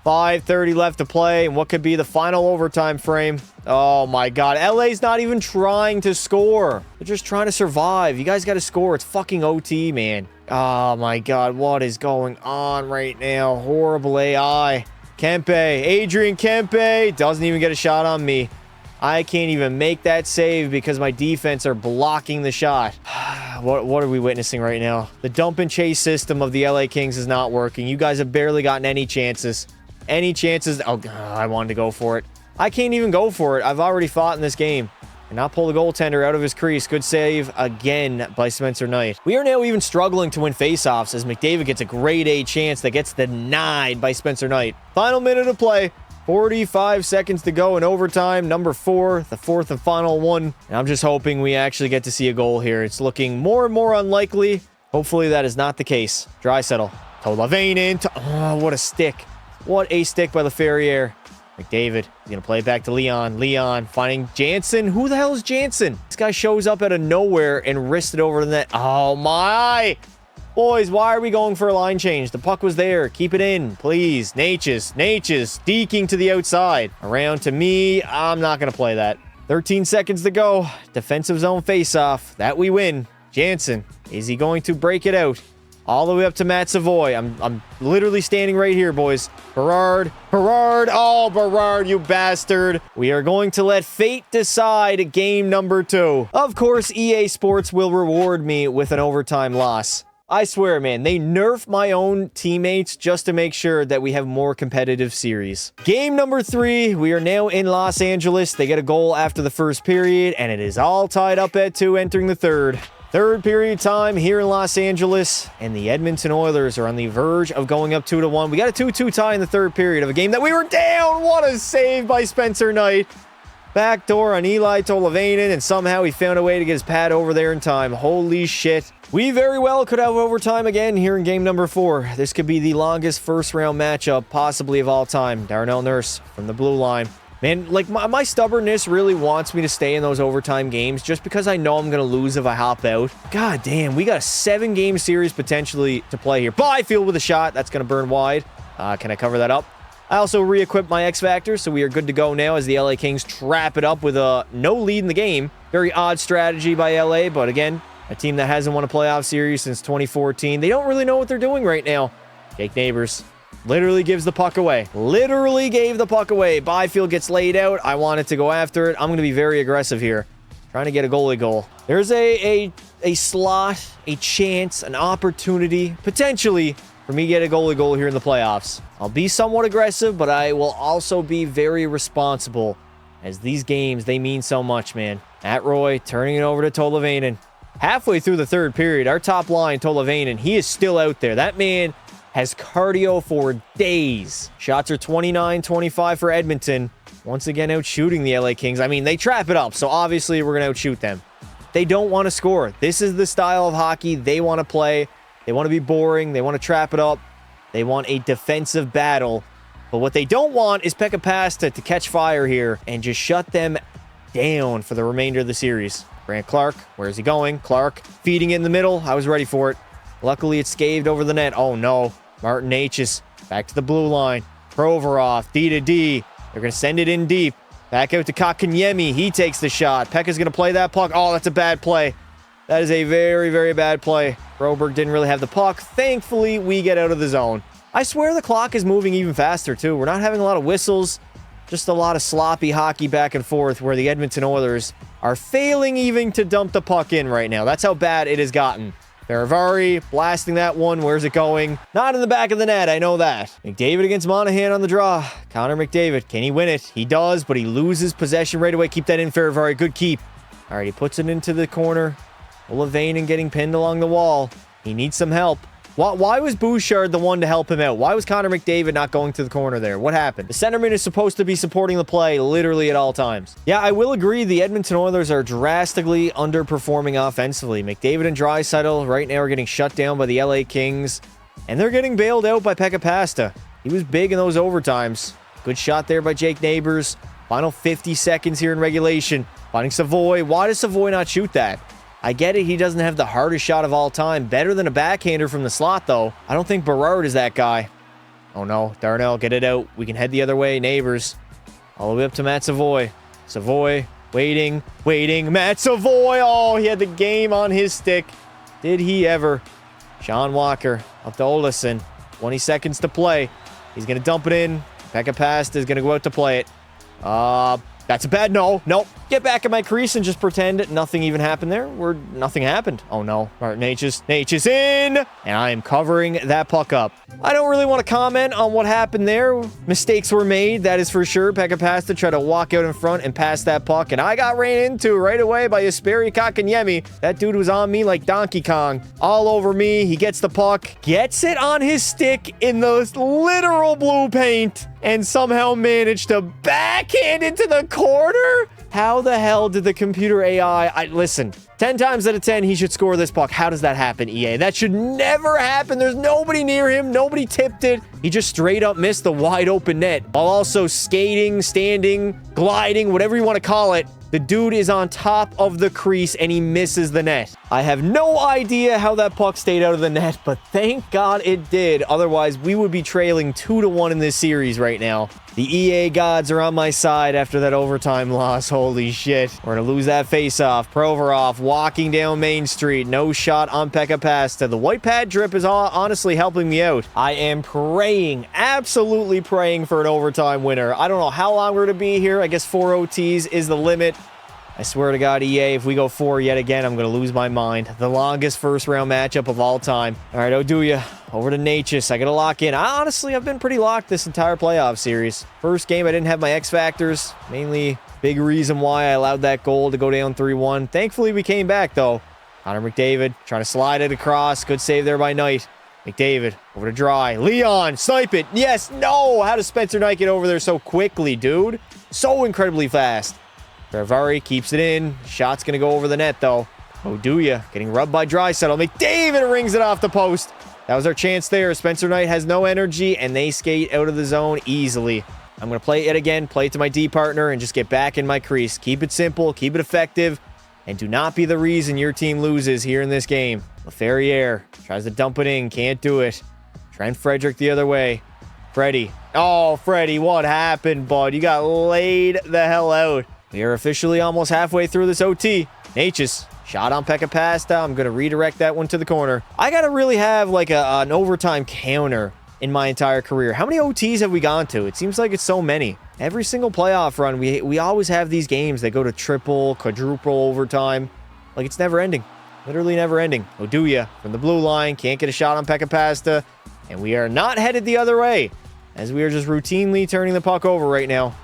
5:30 left to play, and what could be the final overtime frame? Oh, my God. LA's not even trying to score. They're just trying to survive. You guys got to score. It's fucking OT, man. Oh, my God. What is going on right now? Horrible AI. Kempe. Adrian Kempe doesn't even get a shot on me. I can't even make that save because my defense are blocking the shot. What are we witnessing right now? The dump and chase system of the LA Kings is not working. You guys have barely gotten any chances. Any chances? Oh, God, I wanted to go for it. I can't even go for it. I've already fought in this game. And not pull the goaltender out of his crease. Good save again by Spencer Knight. We are now even struggling to win faceoffs as McDavid gets a grade A chance that gets denied by Spencer Knight. Final minute of play. 45 seconds to go in overtime. Number 4, the 4th and final one. And I'm just hoping we actually get to see a goal here. It's looking more and more unlikely. Hopefully that is not the case. Draisaitl. To Lavaine in. Oh, what a stick. What a stick by Laferriere. McDavid. He's going to play it back to Leon. Leon finding Jansen. Who the hell is Jansen? This guy shows up out of nowhere and wrists it over the net. Oh, my. Boys, why are we going for a line change? The puck was there. Keep it in, please. Natchez, deking to the outside. Around to me. I'm not going to play that. 13 seconds to go. Defensive zone face-off. That we win. Jansen, is he going to break it out? All the way up to Matt Savoy. I'm literally standing right here, boys. Berard. Oh, Berard, you bastard. We are going to let fate decide game number 2. Of course, EA Sports will reward me with an overtime loss. I swear, man, they nerf my own teammates just to make sure that we have more competitive series. Game number 3, we are now in Los Angeles. They get a goal after the first period, and it is all tied up at 2 entering the third. Third period time here in Los Angeles, and the Edmonton Oilers are on the verge of going up 2-1. We got a 2-2 tie in the third period of a game that we were down. What a save by Spencer Knight. Backdoor on Eli Tolvanen, and somehow he found a way to get his pad over there in time. Holy shit. We very well could have overtime again here in game number 4. This could be the longest first-round matchup possibly of all time. Darnell Nurse from the blue line. Man, like, my stubbornness really wants me to stay in those overtime games just because I know I'm going to lose if I hop out. God damn, we got a 7-game series potentially to play here. Byfield with a shot. That's going to burn wide. Can I cover that up? I also re-equipped my X-Factor, so we are good to go now as the LA Kings trap it up with a no lead in the game. Very odd strategy by LA, but again, a team that hasn't won a playoff series since 2014. They don't really know what they're doing right now. Jake Neighbors literally gives the puck away. Literally gave the puck away. Byfield gets laid out. I wanted to go after it. I'm going to be very aggressive here. Trying to get a goalie goal. There's a slot, a chance, an opportunity, potentially, for me to get a goalie goal here in the playoffs. I'll be somewhat aggressive, but I will also be very responsible, as these games, they mean so much, man. Matt Roy turning it over to Tolvanen. Halfway through the third period, our top line, Tolvanen, he is still out there. That man has cardio for days. Shots are 29-25 for Edmonton. Once again, out shooting the LA Kings. I mean, they trap it up, so obviously we're going to outshoot them. They don't want to score. This is the style of hockey they want to play. They want to be boring. They want to trap it up. They want a defensive battle. But what they don't want is Pekka Pasta to catch fire here and just shut them down for the remainder of the series. Grant Clark, where's he going? Clark feeding in the middle. I was ready for it. Luckily, it scaved over the net. Oh, no. Martin Natchez back to the blue line. Provorov, D to D. They're going to send it in deep. Back out to Kotkaniemi. He takes the shot. Pekka's going to play that puck. Oh, that's a bad play. That is a very, very bad play. Broberg didn't really have the puck. Thankfully, we get out of the zone. I swear the clock is moving even faster, too. We're not having a lot of whistles. Just a lot of sloppy hockey back and forth where the Edmonton Oilers are failing even to dump the puck in right now. That's how bad it has gotten. Faravari blasting that one. Where's it going? Not in the back of the net. I know that. McDavid against Monahan on the draw. Connor McDavid. Can he win it? He does, but he loses possession right away. Keep that in, Faravari. Good keep. All right, he puts it into the corner. Olavainen getting pinned along the wall. He needs some help. Why was Bouchard the one to help him out? Why was Connor McDavid not going to the corner there? What happened? The centerman is supposed to be supporting the play literally at all times. Yeah, I will agree the Edmonton Oilers are drastically underperforming offensively. McDavid and Draisaitl right now are getting shut down by the LA Kings, and they're getting bailed out by Pekka Pasta. He was big in those overtimes. Good shot there by Jake Neighbors. Final 50 seconds here in regulation. Finding Savoy. Why does Savoy not shoot that? I get it, he doesn't have the hardest shot of all time. Better than a backhander from the slot, though. I don't think Berard is that guy. Oh, no. Darnell, get it out. We can head the other way. Neighbors. All the way up to Matt Savoy. Savoy, waiting. Matt Savoy! Oh, he had the game on his stick. Did he ever? Sean Walker up to Olesen. 20 seconds to play. He's going to dump it in. Pekka Pasta is going to go out to play it. That's a bad no. Nope. Get back in my crease and just pretend nothing even happened there. Nothing happened. Oh, no. Martin Natchez in. And I am covering that puck up. I don't really want to comment on what happened there. Mistakes were made, that is for sure. Pekka Pasta tried to walk out in front and pass that puck, and I got ran into right away by Jesperi Kotkaniemi. That dude was on me like Donkey Kong. All over me. He gets the puck, gets it on his stick in the literal blue paint, and somehow managed to backhand into the corner? How the hell did the computer AI... Listen, 10 times out of 10, he should score this puck. How does that happen, EA? That should never happen. There's nobody near him. Nobody tipped it. He just straight up missed the wide open net while also skating, standing, gliding, whatever you want to call it. The dude is on top of the crease and he misses the net. I have no idea how that puck stayed out of the net, but thank God it did. Otherwise, we would be trailing 2-1 in this series right now. The EA gods are on my side after that overtime loss. Holy shit. We're going to lose that face-off. Provorov walking down Main Street. No shot on Pekka Pasta. The white pad drip is honestly helping me out. I am praying, absolutely praying for an overtime winner. I don't know how long we're going to be here. I guess 4 OTs is the limit. I swear to God, EA, if we go 4 yet again, I'm going to lose my mind. The longest first-round matchup of all time. All right, Oduya, over to Natchez. I got to lock in. Honestly, I've been pretty locked this entire playoff series. First game, I didn't have my X factors. Mainly, big reason why I allowed that goal to go down 3-1. Thankfully, we came back, though. Connor McDavid trying to slide it across. Good save there by Knight. McDavid over to Dry. Leon, snipe it. Yes, no. How does Spencer Knight get over there so quickly, dude? So incredibly fast. Ferravari keeps it in. Shot's going to go over the net, though. Oduya getting rubbed by Draisaitl. McDavid rings it off the post. That was our chance there. Spencer Knight has no energy, and they skate out of the zone easily. I'm going to play it again, play it to my D partner, and just get back in my crease. Keep it simple, keep it effective, and do not be the reason your team loses here in this game. LaFerriere tries to dump it in, can't do it. Trent Frederick the other way. Freddie. Oh, Freddie, what happened, bud? You got laid the hell out. We are officially almost halfway through this OT. Natchez, shot on Pekka Pasta. I'm going to redirect that one to the corner. I got to really have like an overtime counter in my entire career. How many OTs have we gone to? It seems like it's so many. Every single playoff run, we always have these games that go to triple, quadruple overtime. Like it's never ending. Literally never ending. Oduya from the blue line. Can't get a shot on Pekka Pasta. And we are not headed the other way, as we are just routinely turning the puck over right now.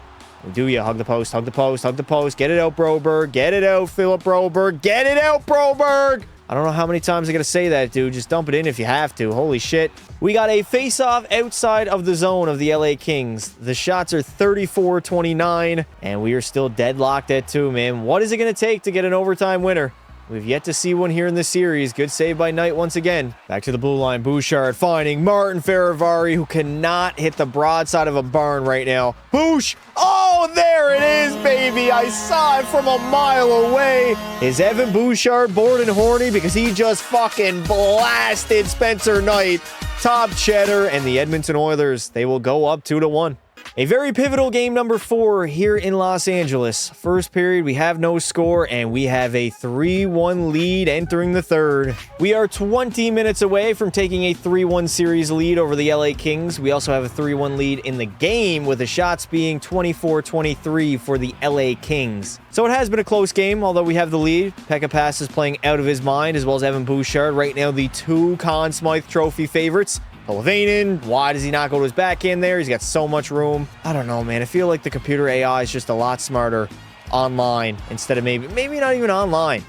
Oduya, hug the post, hug the post, hug the post. Get it out, Broberg. Get it out, Philip Broberg. Get it out, Broberg. I don't know how many times I gotta say that, dude. Just dump it in if you have to. Holy shit. We got a face-off outside of the zone of the LA Kings. The shots are 34-29, and we are still deadlocked at 2, man. What is it gonna take to get an overtime winner? We've yet to see one here in this series. Good save by Knight once again. Back to the blue line. Bouchard finding Martin Ferravari, who cannot hit the broadside of a barn right now. Bouch! Oh, there it is, baby. I saw it from a mile away. Is Evan Bouchard bored and horny because he just fucking blasted Spencer Knight? Top cheddar, and the Edmonton Oilers, they will go up 2-1. A very pivotal game number 4 here in Los Angeles. First period, we have no score, and we have a 3-1 lead entering the third. We are 20 minutes away from taking a 3-1 series lead over the LA Kings. We also have a 3-1 lead in the game, with the shots being 24-23 for the LA Kings. So it has been a close game, although we have the lead. Pekka Pass is playing out of his mind, as well as Evan Bouchard. Right now, the 2 Conn Smythe Trophy favorites. Polavainen, why does he not go to his backhand there? He's got so much room. I don't know, man. I feel like the computer AI is just a lot smarter online instead of maybe not even online.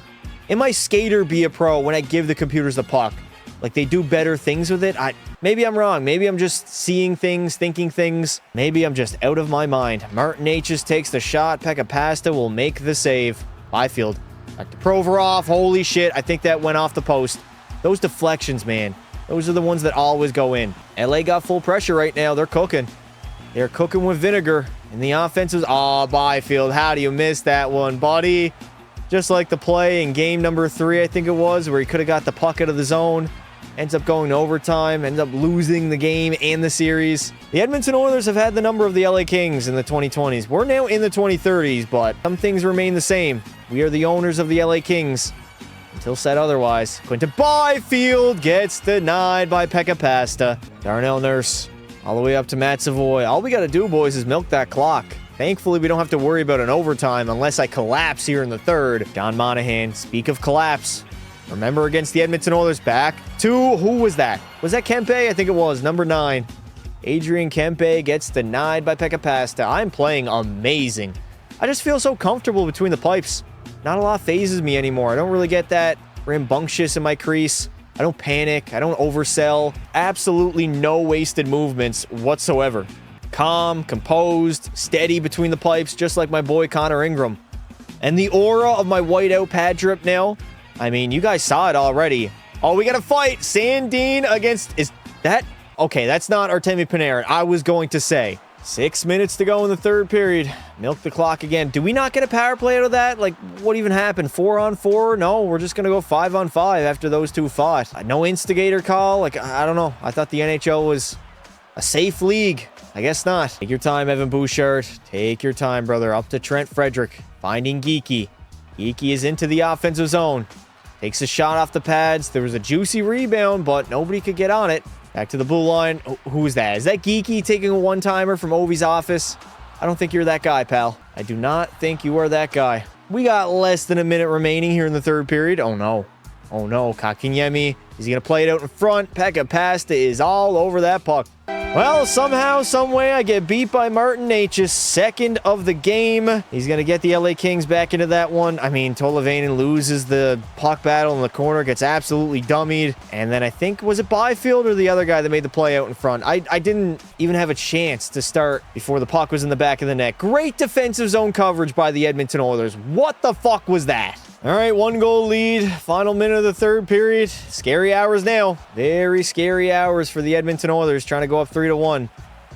In my skater be a pro when I give the computers the puck. Like, they do better things with it. Maybe I'm wrong. Maybe I'm just seeing things, thinking things. Maybe I'm just out of my mind. Martin Natchez takes the shot. Pekka Pasta will make the save. Byfield. Back to Provorov. Holy shit. I think that went off the post. Those deflections, man. Those are the ones that always go in. LA got full pressure right now. They're cooking. They're cooking with vinegar. And the offense is... Oh, Byfield. How do you miss that one, buddy? Just like the play in game number 3, I think it was, where he could have got the puck out of the zone. Ends up going to overtime. Ends up losing the game and the series. The Edmonton Oilers have had the number of the LA Kings in the 2020s. We're now in the 2030s, but some things remain the same. We are the owners of the LA Kings. Until said otherwise. Quinton Byfield gets denied by Pekka Pasta. Darnell Nurse all the way up to Matt Savoy. All we got to do, boys, is milk that clock. Thankfully, we don't have to worry about an overtime unless I collapse here in the third. Don Monahan, speak of collapse. Remember against the Edmonton Oilers, back to... Who was that? Was that Kempe? I think it was. Number 9. Adrian Kempe gets denied by Pekka Pasta. I'm playing amazing. I just feel so comfortable between the pipes. Not a lot phases me anymore. I don't really get that rambunctious in my crease. I don't panic. I don't oversell. Absolutely no wasted movements whatsoever. Calm, composed, steady between the pipes, just like my boy Connor Ingram. And the aura of my whiteout pad drip now. I mean, you guys saw it already. Oh, we got to fight. Sandin against... Is that... Okay, that's not Artemi Panarin. I was going to say. 6 minutes to go in the third period. Milk the clock again. Do we not get a power play out of that? Like, what even happened? 4-on-4? No, we're just going to go 5-on-5 after those two fought. No instigator call? Like, I don't know. I thought the NHL was a safe league. I guess not. Take your time, Evan Bouchard. Take your time, brother. Up to Trent Frederick. Finding Geekie. Geekie is into the offensive zone. Takes a shot off the pads. There was a juicy rebound, but nobody could get on it. Back to the blue line. Who is that? Is that Geekie taking a one-timer from Ovi's office? I don't think you're that guy, pal. I do not think you are that guy. We got less than a minute remaining here in the third period. Oh, no. Oh, no. Kotkaniemi. He's going to play it out in front. Pekka Pasta is all over that puck. Well, somehow, someway, I get beat by Martin Necas, second of the game. He's going to get the LA Kings back into that one. I mean, Tolvanen loses the puck battle in the corner, gets absolutely dummied. And then I think, was it Byfield or the other guy that made the play out in front? I didn't even have a chance to start before the puck was in the back of the net. Great defensive zone coverage by the Edmonton Oilers. What the fuck was that? All right, 1-goal lead. Final minute of the third period. Scary hours now. Very scary hours for the Edmonton Oilers, trying to go up 3-1.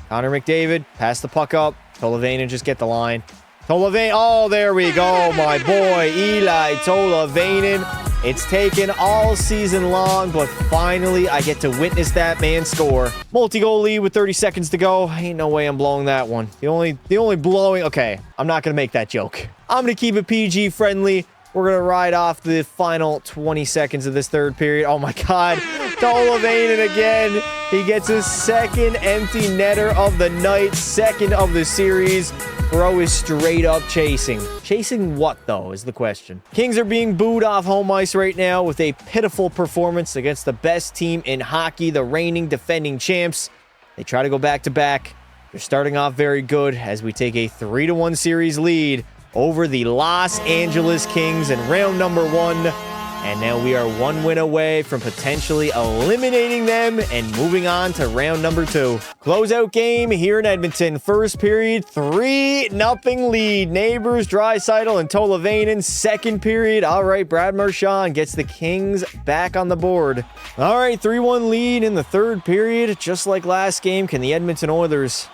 Connor McDavid, pass the puck up. Tolvanen just get the line. Tolvanen, oh, there we go, my boy, Eli Tolvanen. It's taken all season long, but finally I get to witness that man score. Multi-goal lead with 30 seconds to go. Ain't no way I'm blowing that one. The only blowing, okay, I'm not going to make that joke. I'm going to keep it PG friendly. We're going to ride off the final 20 seconds of this third period. Oh, my God. Tolvanen again. He gets his second empty netter of the night, second of the series. Bro is straight up chasing. Chasing what, though, is the question. Kings are being booed off home ice right now with a pitiful performance against the best team in hockey, the reigning defending champs. They try to go back-to-back. They're starting off very good as we take a 3-1 series lead over the Los Angeles Kings in round number 1. And now we are 1 win away from potentially eliminating them and moving on to round number 2. Closeout game here in Edmonton. First period, 3-0 lead. Neighbors, Draisaitl, and Tolvanen. Second period, all right, Brad Marchand gets the Kings back on the board. All right, 3-1 lead in the third period. Just like last game, can the Edmonton Oilers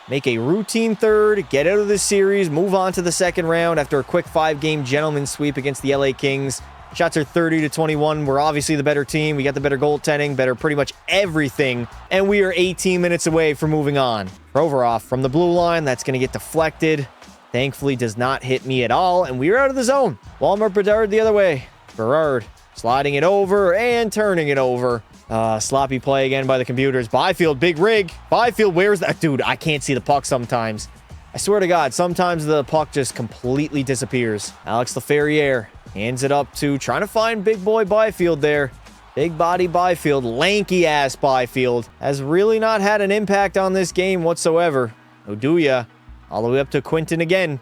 make a routine third, get out of this series, move on to the second round after a quick 5-game gentleman's sweep against the LA Kings? Shots are 30-21. We're obviously the better team. We got the better goaltending, better pretty much everything. And we are 18 minutes away from moving on. Provorov from the blue line. That's going to get deflected. Thankfully does not hit me at all. And we are out of the zone. Walmart Bedard the other way. Berard sliding it over and turning it over. Sloppy play again by the computers. Byfield, big rig. Byfield, where's that? Dude, I can't see the puck sometimes. I swear to God, sometimes the puck just completely disappears. Alex Laferriere hands it up to trying to find big boy Byfield there. Big body Byfield, lanky ass Byfield, has really not had an impact on this game whatsoever. Oduya all the way up to Quinton again.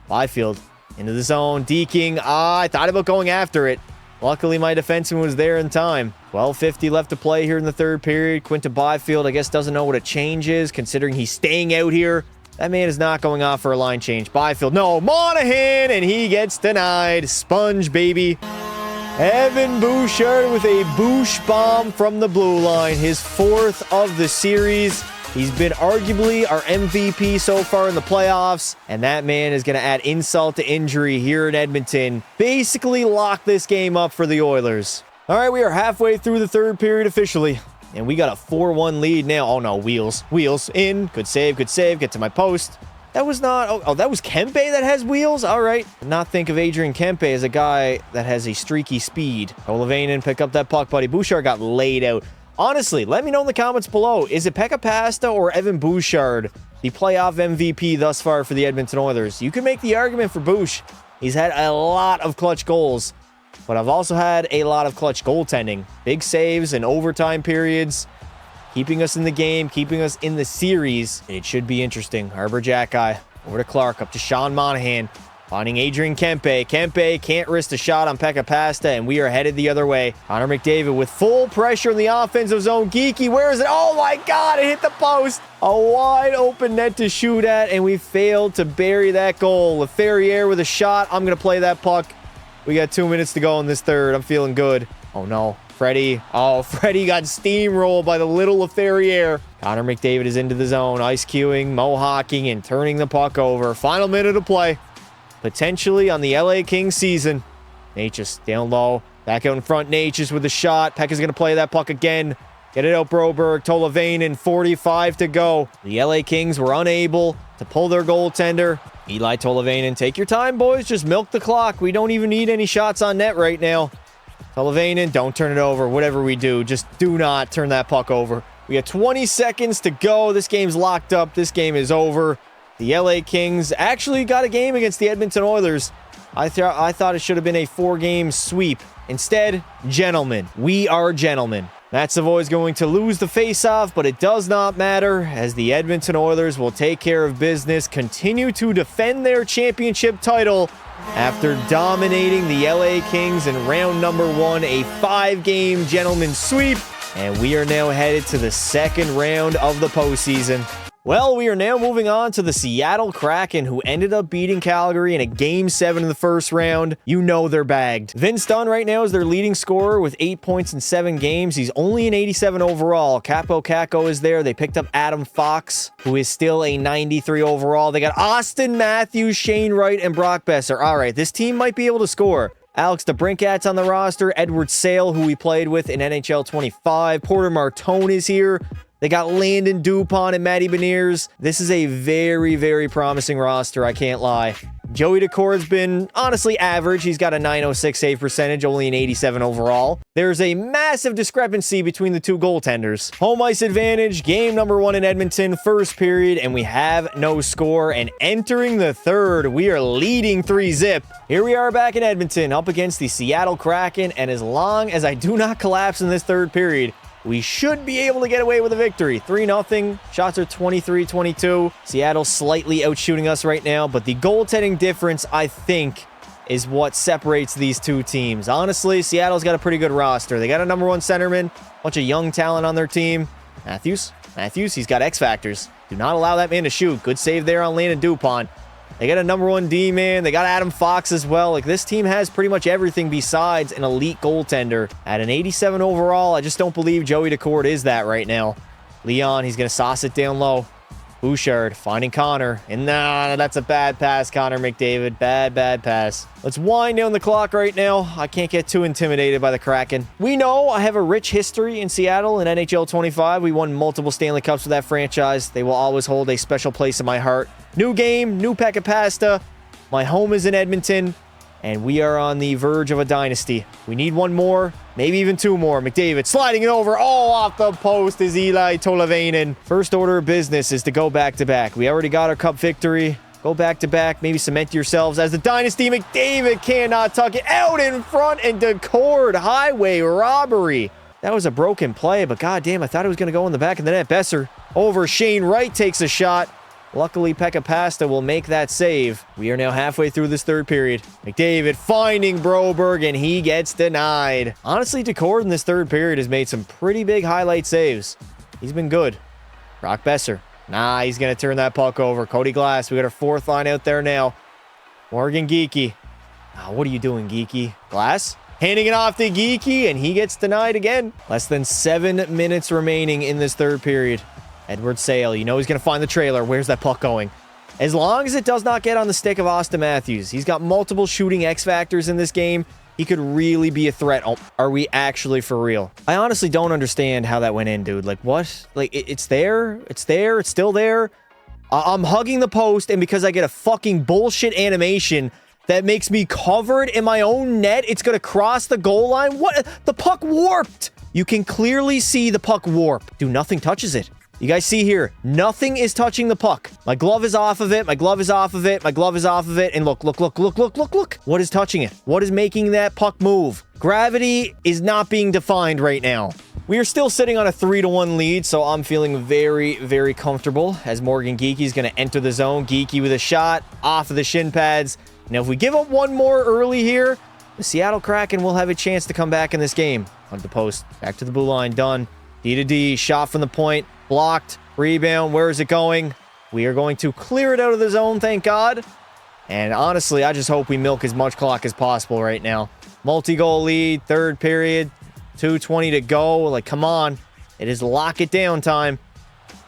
Byfield into the zone, deking. I thought about going after it. Luckily, my defenseman was there in time. 12:50 left to play here in the third period. Quinton Byfield, I guess, doesn't know what a change is, considering he's staying out here. That man is not going off for a line change. Byfield, no, Monahan, and he gets denied. Sponge, baby. Evan Bouchard with a Bouch bomb from the blue line. His 4th of the series. He's been arguably our MVP so far in the playoffs, and that man is going to add insult to injury here in Edmonton. Basically lock this game up for the Oilers. All right, we are halfway through the third period officially, and we got a 4-1 lead now. Oh, no, Wheels. Wheels in. Good save, good save. Get to my post. That was not... Oh, that was Kempe that has wheels? All right. Not think of Adrian Kempe as a guy that has a streaky speed. Tolvanen, pick up that puck, buddy. Bouchard got laid out. Honestly, let me know in the comments below. Is it Pekka Pasta or Evan Bouchard, the playoff MVP thus far for the Edmonton Oilers? You can make the argument for Bouch. He's had a lot of clutch goals, but I've also had a lot of clutch goaltending. Big saves in overtime periods, keeping us in the game, keeping us in the series. It should be interesting. Harbor Jack guy over to Clark, up to Sean Monahan. Finding Adrian Kempe. Kempe can't risk a shot on Pekka Pasta, and we are headed the other way. Connor McDavid with full pressure in the offensive zone. Geekie, where is it? Oh my God, it hit the post. A wide open net to shoot at, and we failed to bury that goal. Laferriere with a shot. I'm going to play that puck. We got 2 minutes to go in this third. I'm feeling good. Oh, no. Freddie. Oh, Freddie got steamrolled by the little Laferriere. Connor McDavid is into the zone. Ice queuing, mohawking, and turning the puck over. Final minute of play. Potentially on the LA Kings season. Natchez down low. Back out in front. Natchez with the shot. Pekka's going to play that puck again. Get it out, Broberg. Tolvanen, 45 to go. The LA Kings were unable to pull their goaltender. Eli Tolvanen, take your time, boys. Just milk the clock. We don't even need any shots on net right now. Tolvanen, don't turn it over. Whatever we do, just do not turn that puck over. We got 20 seconds to go. This game's locked up. This game is over. The LA Kings actually got a game against the Edmonton Oilers. I thought it should have been a 4-game sweep. Instead, gentlemen. We are gentlemen. Matt Savoy's going to lose the faceoff, but it does not matter, as the Edmonton Oilers will take care of business, continue to defend their championship title after dominating the LA Kings in round number 1, a 5-game gentleman's sweep, and we are now headed to the second round of the postseason. Well, we are now moving on to the Seattle Kraken, who ended up beating Calgary in a Game 7 in the first round. You know they're bagged. Vince Dunn right now is their leading scorer with 8 points in 7 games. He's only an 87 overall. Capo Caco is there. They picked up Adam Fox, who is still a 93 overall. They got Austin Matthews, Shane Wright, and Brock Besser. All right, this team might be able to score. Alex DeBrincat's on the roster. Edward Sale, who we played with in NHL 25. Porter Martone is here. They got Landon Dupont and Matty Beniers. This is a very, very promising roster, I can't lie. Joey Decor's been honestly average. He's got a 906 save percentage, only an 87 overall. There's a massive discrepancy between the two goaltenders. Home ice advantage, game number 1 in Edmonton, first period, and we have no score. And entering the third, we are leading 3-zip. Here we are back in Edmonton, up against the Seattle Kraken, and as long as I do not collapse in this third period, we should be able to get away with a victory. 3-0. Shots are 23-22. Seattle's slightly outshooting us right now, but the goaltending difference, I think, is what separates these two teams. Honestly, Seattle's got a pretty good roster. They got a number 1 centerman, bunch of young talent on their team. Matthews, he's got X factors. Do not allow that man to shoot. Good save there on Landon Dupont. They got a number 1 D-man. They got Adam Fox as well. Like, this team has pretty much everything besides an elite goaltender. At an 87 overall, I just don't believe Joey Decor is that right now. Leon, he's going to sauce it down low. Bouchard finding Connor. And nah, that's a bad pass, Connor McDavid. Bad pass. Let's wind down the clock right now. I can't get too intimidated by the Kraken. We know I have a rich history in Seattle in NHL 25. We won multiple Stanley Cups with that franchise. They will always hold a special place in my heart. New game, new Pekka Pasta. My home is in Edmonton, and we are on the verge of a dynasty. We need one more, maybe even 2 more. McDavid sliding it over. Oh, off the post is Eli Tolvanen. First order of business is to go back-to-back. We already got our cup victory. Go back-to-back. Maybe cement yourselves as the dynasty. McDavid cannot tuck it out in front, and Decord highway robbery. That was a broken play, but goddamn, I thought it was going to go in the back of the net. Besser over. Shane Wright takes a shot. Luckily, Pekka Pasta will make that save. We are now halfway through this third period. McDavid finding Broberg, and he gets denied. Honestly, Decord in this third period has made some pretty big highlight saves. He's been good. Brock Besser. Nah, he's going to turn that puck over. Cody Glass, we got our 4th line out there now. Morgan Geekie. What are you doing, Geekie? Glass? Handing it off to Geekie, and he gets denied again. Less than 7 minutes remaining in this third period. Edward Sale, you know he's going to find the trailer. Where's that puck going? As long as it does not get on the stick of Austin Matthews. He's got multiple shooting X factors in this game. He could really be a threat. Oh, are we actually for real? I honestly don't understand how that went in, dude. Like, what? Like, it's there. It's there. It's still there. I'm hugging the post, and because I get a fucking bullshit animation that makes me covered in my own net, it's going to cross the goal line. What? The puck warped. You can clearly see the puck warp. Dude, nothing touches it. You guys see here, nothing is touching the puck. My glove is off of it. My glove is off of it. My glove is off of it. And look. What is touching it? What is making that puck move? Gravity is not being defined right now. We are still sitting on a 3-1 lead, so I'm feeling very, very comfortable as Morgan Geekie is going to enter the zone. Geekie with a shot off of the shin pads. Now, if we give up one more early here, the Seattle Kraken will have a chance to come back in this game. On the post, back to the blue line, done. D-to-D, shot from the point. Blocked. Rebound. Where is it going? We are going to clear it out of the zone, thank God. And honestly, I just hope we milk as much clock as possible right now. Multi-goal lead, third period. 2:20 to go. Like, come on. It is lock it down time.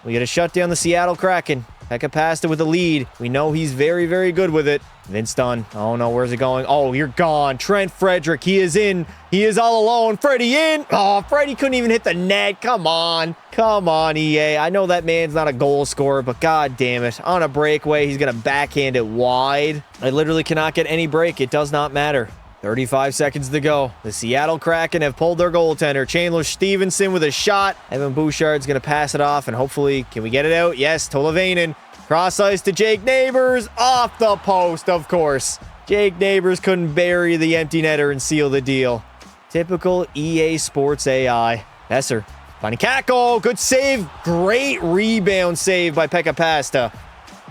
We got to shut down the Seattle Kraken. Pekka Pasta with the lead. We know he's very, very good with it. Vince Dunn. Oh, no. Where's it going? Oh, you're gone. Trent Frederick. He is in. He is all alone. Freddie in. Oh, Freddie couldn't even hit the net. Come on. Come on, EA. I know that man's not a goal scorer, but god damn it. On a breakaway, he's going to backhand it wide. I literally cannot get any break. It does not matter. 35 seconds to go. The Seattle Kraken have pulled their goaltender. Chandler Stevenson with a shot. Evan Bouchard's going to pass it off, and hopefully, can we get it out? Yes, Tolavainen. Cross ice to Jake Neighbors. Off the post, of course. Jake Neighbors couldn't bury the empty netter and seal the deal. Typical EA Sports AI. Besser. Finding Kako. Good save. Great rebound save by Pekka Pasta.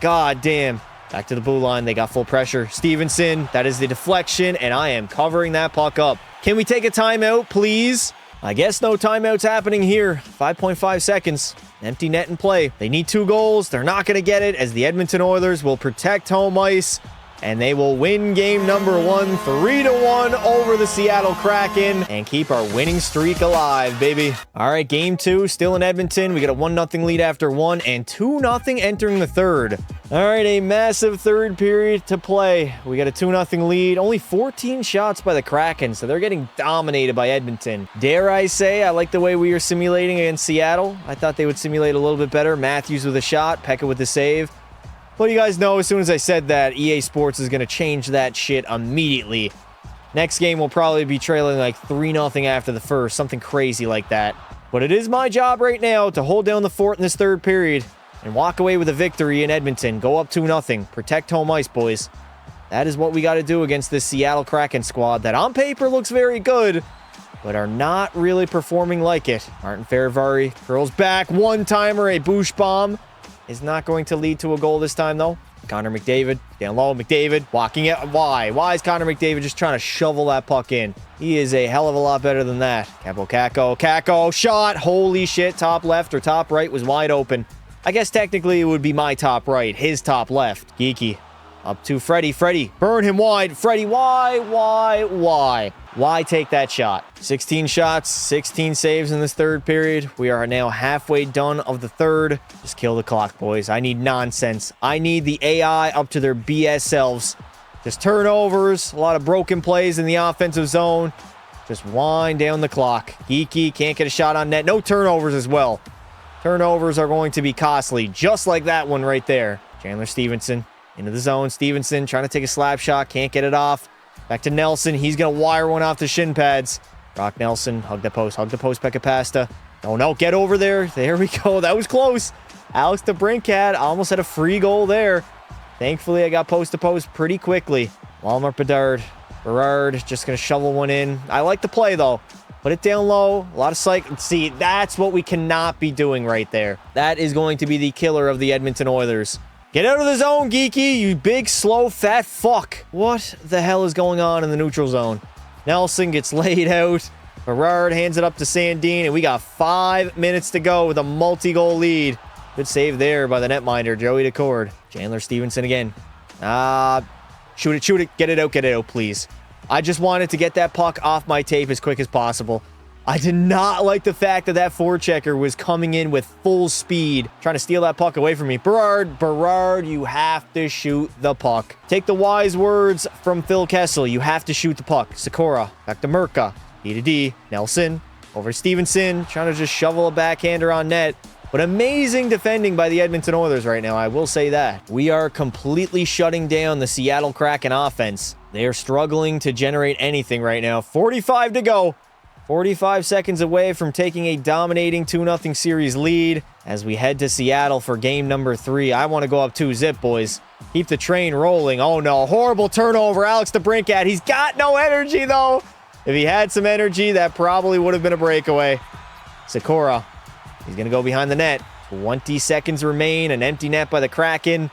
God damn. Back to the blue line. They got full pressure. Stevenson. That is the deflection, and I am covering that puck up. Can we take a timeout, please? I guess no timeouts happening here. 5.5 seconds. Empty net in play. They need 2 goals. They're not going to get it as the Edmonton Oilers will protect home ice. And they will win game number 1, 3-1 over the Seattle Kraken and keep our winning streak alive, baby. All right, game 2, still in Edmonton. We got a 1-0 lead after 1 and 2-0 entering the third. All right, a massive third period to play. We got a 2-0 lead. Only 14 shots by the Kraken, so they're getting dominated by Edmonton. Dare I say, I like the way we are simulating against Seattle. I thought they would simulate a little bit better. Matthews with a shot, Pekka with the save. Well, you guys know as soon as I said that, EA Sports is going to change that shit immediately. Next game will probably be trailing like 3-0 after the first, something crazy like that. But it is my job right now to hold down the fort in this third period and walk away with a victory in Edmonton. Go up 2-0. Protect home ice, boys. That is what we got to do against this Seattle Kraken squad that on paper looks very good, but are not really performing like it. Martin Feravari curls back. One-timer, a boosh bomb. Is not going to lead to a goal this time, though. Connor McDavid, down low, McDavid, walking it. Why? Why is Connor McDavid just trying to shovel that puck in? He is a hell of a lot better than that. Kako, shot. Holy shit, top left or top right was wide open. I guess technically it would be my top right, his top left. Geeky, up to Freddie, burn him wide. Freddie, why? Why take that shot? 16 shots, 16 saves in this third period. We are now halfway done of the third. Just kill the clock, boys. I need nonsense. I need the AI up to their BS selves. Just turnovers, a lot of broken plays in the offensive zone. Just wind down the clock. Geeky can't get a shot on net. No turnovers as well. Turnovers are going to be costly, just like that one right there. Chandler Stevenson into the zone. Stevenson trying to take a slap shot. Can't get it off. Back to Nelson. He's going to wire one off the shin pads. Brock Nelson. Hug the post. Pekka Pasta. Oh, no. Get over there. There we go. That was close. Alex DeBrincat almost had a free goal there. Thankfully, I got post-to-post pretty quickly. Walmart Berard just going to shovel one in. I like the play, though. Put it down low. A lot of psych. See, that's what we cannot be doing right there. That is going to be the killer of the Edmonton Oilers. Get out of the zone, Geeky, you big, slow, fat fuck. What the hell is going on in the neutral zone? Nelson gets laid out. Berard hands it up to Sandin, and we got 5 minutes to go with a multi-goal lead. Good save there by the netminder, Joey Decord. Chandler Stevenson again. Shoot it. Get it out, please. I just wanted to get that puck off my tape as quick as possible. I did not like the fact that forechecker was coming in with full speed, trying to steal that puck away from me. Berard, you have to shoot the puck. Take the wise words from Phil Kessel. You have to shoot the puck. Sikora, back to Merca. D to D. Nelson, over Stevenson, trying to just shovel a backhander on net. But amazing defending by the Edmonton Oilers right now, I will say that. We are completely shutting down the Seattle Kraken offense. They are struggling to generate anything right now. 45 to go. 45 seconds away from taking a dominating 2-0 series lead as we head to Seattle for game number 3. I want to go up 2-0, boys. Keep the train rolling. Oh, no. Horrible turnover. Alex DeBrincat. He's got no energy, though. If he had some energy, that probably would have been a breakaway. Sikora. He's going to go behind the net. 20 seconds remain. An empty net by the Kraken.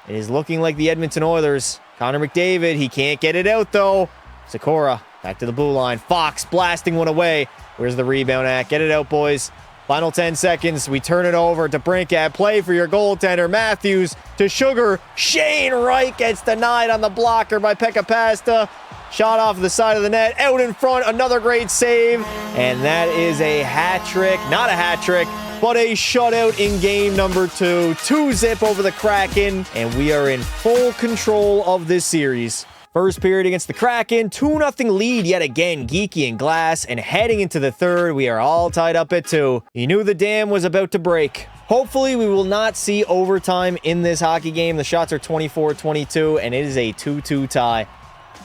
It is looking like the Edmonton Oilers. Connor McDavid. He can't get it out, though. Sikora. Back to the blue line. Fox blasting one away. Where's the rebound at? Get it out, boys. Final 10 seconds. We turn it over to Brinkat. Play for your goaltender. Matthews to Sugar. Shane Wright gets denied on the blocker by Pekka Pasta. Shot off the side of the net, out in front, another great save. And that is a hat trick. Not a hat trick, but a shutout in game number 2. 2-zip over the Kraken, and we are in full control of this series. First period against the Kraken, 2-0 lead yet again, Geeky and Glass, and heading into the third, we are all tied up at 2. You knew the dam was about to break. Hopefully, we will not see overtime in this hockey game. The shots are 24-22, and it is a 2-2 tie.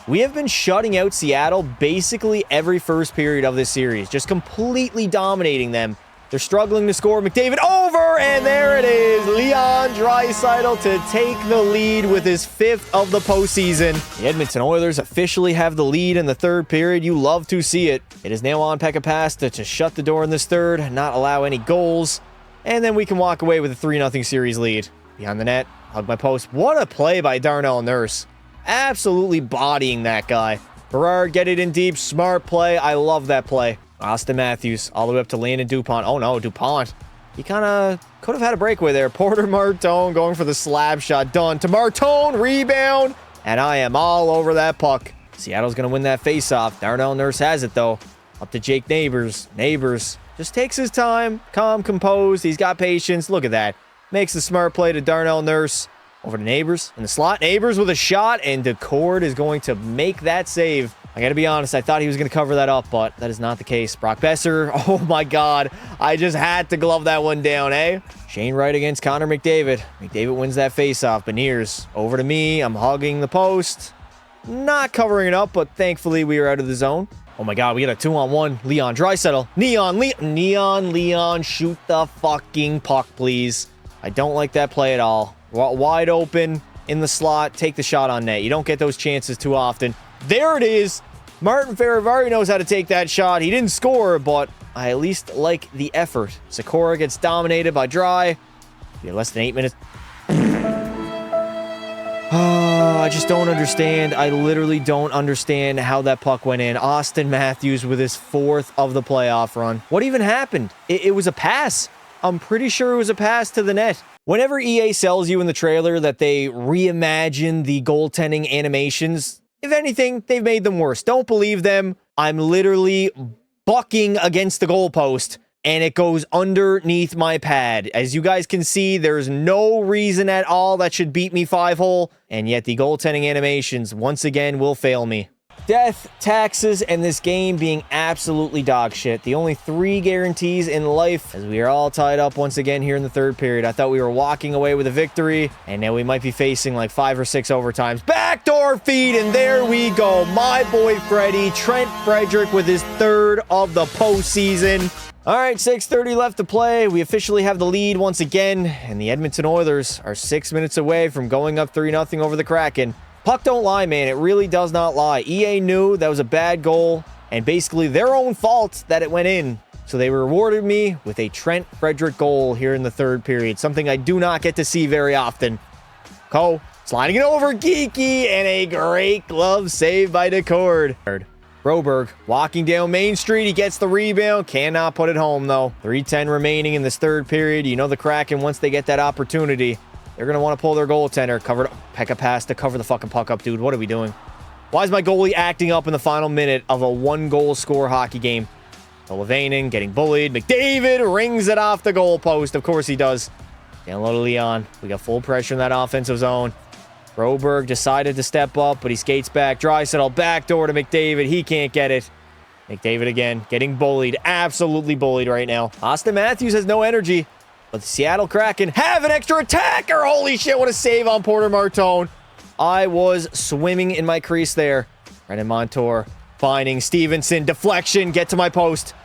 We have been shutting out Seattle basically every first period of this series, just completely dominating them. They're struggling to score. McDavid over, and there it is. Leon Draisaitl to take the lead with his 5th of the postseason. The Edmonton Oilers officially have the lead in the third period. You love to see it. It is now on Pekka Pasta to shut the door in this third, not allow any goals, and then we can walk away with a 3-0 series lead. Behind the net, hug my post. What a play by Darnell Nurse. Absolutely bodying that guy. Berard, get it in deep. Smart play. I love that play. Austin Matthews all the way up to Landon Dupont. Oh no, Dupont. He kind of could have had a breakaway there. Porter Martone going for the slab shot. Done to Martone. Rebound. And I am all over that puck. Seattle's going to win that faceoff. Darnell Nurse has it though. Up to Jake Neighbors. Neighbors just takes his time. Calm, composed. He's got patience. Look at that. Makes the smart play to Darnell Nurse. Over to Neighbors in the slot. Neighbors with a shot, and Decord is going to make that save. I gotta be honest, I thought he was gonna cover that up, but that is not the case. Brock Besser, oh my god. I just had to glove that one down, eh? Shane Wright against Connor McDavid. McDavid wins that faceoff. Beniers over to me. I'm hugging the post. Not covering it up, but thankfully we are out of the zone. Oh my god, we got a 2-on-1. Leon Draisaitl. Neon Leon, shoot the fucking puck, please. I don't like that play at all. Wide open in the slot, take the shot on net. You don't get those chances too often. There it is. Martin Ferravari knows how to take that shot. He didn't score, but I at least like the effort. Sikora gets dominated by Dry. Yeah, less than 8 minutes. I just don't understand. I literally don't understand how that puck went in. Austin Matthews with his 4th of the playoff run. What even happened? It was a pass. I'm pretty sure it was a pass to the net. Whenever EA sells you in the trailer that they reimagine the goaltending animations, if anything, they've made them worse. Don't believe them. I'm literally bucking against the goalpost, and it goes underneath my pad. As you guys can see, there's no reason at all that should beat me 5-hole, and yet the goaltending animations, once again, will fail me. Death, taxes, and this game being absolutely dog shit. The only 3 guarantees in life, as we are all tied up once again here in the third period. I thought we were walking away with a victory, and now we might be facing like 5 or 6 overtimes. Backdoor feed, and there we go. My boy Freddie, Trent Frederick with his 3rd of the postseason. All right, 6:30 left to play. We officially have the lead once again, and the Edmonton Oilers are 6 minutes away from going up 3-0 over the Kraken. Puck don't lie, man. It really does not lie. EA knew that was a bad goal and basically their own fault that it went in. So they rewarded me with a Trent Frederick goal here in the third period, something I do not get to see very often. Cole sliding it over Geeky, and a great glove save by Decord. Broberg walking down Main Street. He gets the rebound. Cannot put it home, though. 3:10 remaining in this third period. You know the Kraken, once they get that opportunity, they're going to want to pull their goaltender. Covered. Pekka Pasta, cover the fucking puck up, dude. What are we doing? Why is my goalie acting up in the final minute of a 1-goal score hockey game? Levainen getting bullied. McDavid rings it off the goalpost. Of course he does. Down low to Leon. We got full pressure in that offensive zone. Broberg decided to step up, but he skates back. Draisaitl backdoor to McDavid. He can't get it. McDavid again getting bullied. Absolutely bullied right now. Austin Matthews has no energy. But the Seattle Kraken have an extra attacker. Holy shit, what a save on Porter Martone. I was swimming in my crease there. Brendan Montour finding Stevenson. Deflection. Get to my post.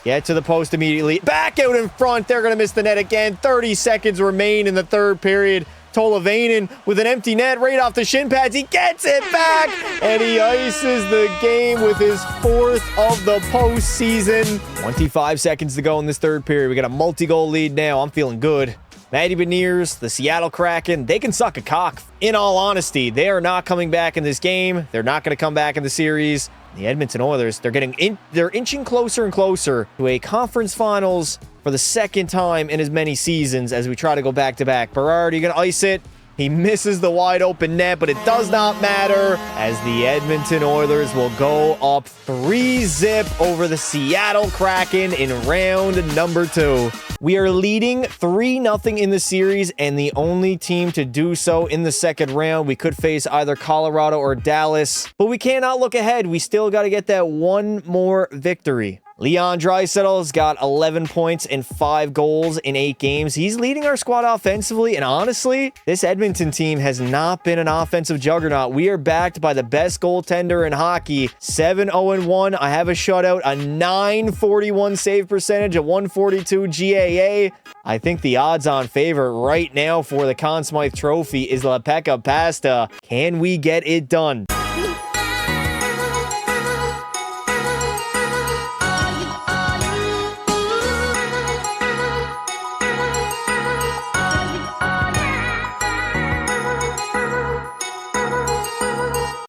Get to the post immediately. Back out in front. They're going to miss the net again. 30 seconds remain in the third period. Tolavainen with an empty net right off the shin pads. He gets it back, and he ices the game with his 4th of the postseason. 25 seconds to go in this third period. We got a multi-goal lead now. I'm feeling good. Matty Beniers, the Seattle Kraken, they can suck a cock. In all honesty, they are not coming back in this game. They're not going to come back in the series. The Edmonton Oilers, they're inching closer and closer to a conference finals for the second time in as many seasons as we try to go back-to-back. Berard, are you going to ice it? He misses the wide open net, but it does not matter as the Edmonton Oilers will go up 3-0 over the Seattle Kraken in round number 2. We are leading 3-0 in the series and the only team to do so in the second round. We could face either Colorado or Dallas, but we cannot look ahead. We still got to get that one more victory. Leon Draisaitl's got 11 points and 5 goals in 8 games. He's leading our squad offensively, and honestly, this Edmonton team has not been an offensive juggernaut. We are backed by the best goaltender in hockey, 7-0-1. I have a shutout, a 941 save percentage, a 142 GAA. I think the odds-on favorite right now for the Conn Smythe Trophy is La Pekka Pasta. Can we get it done?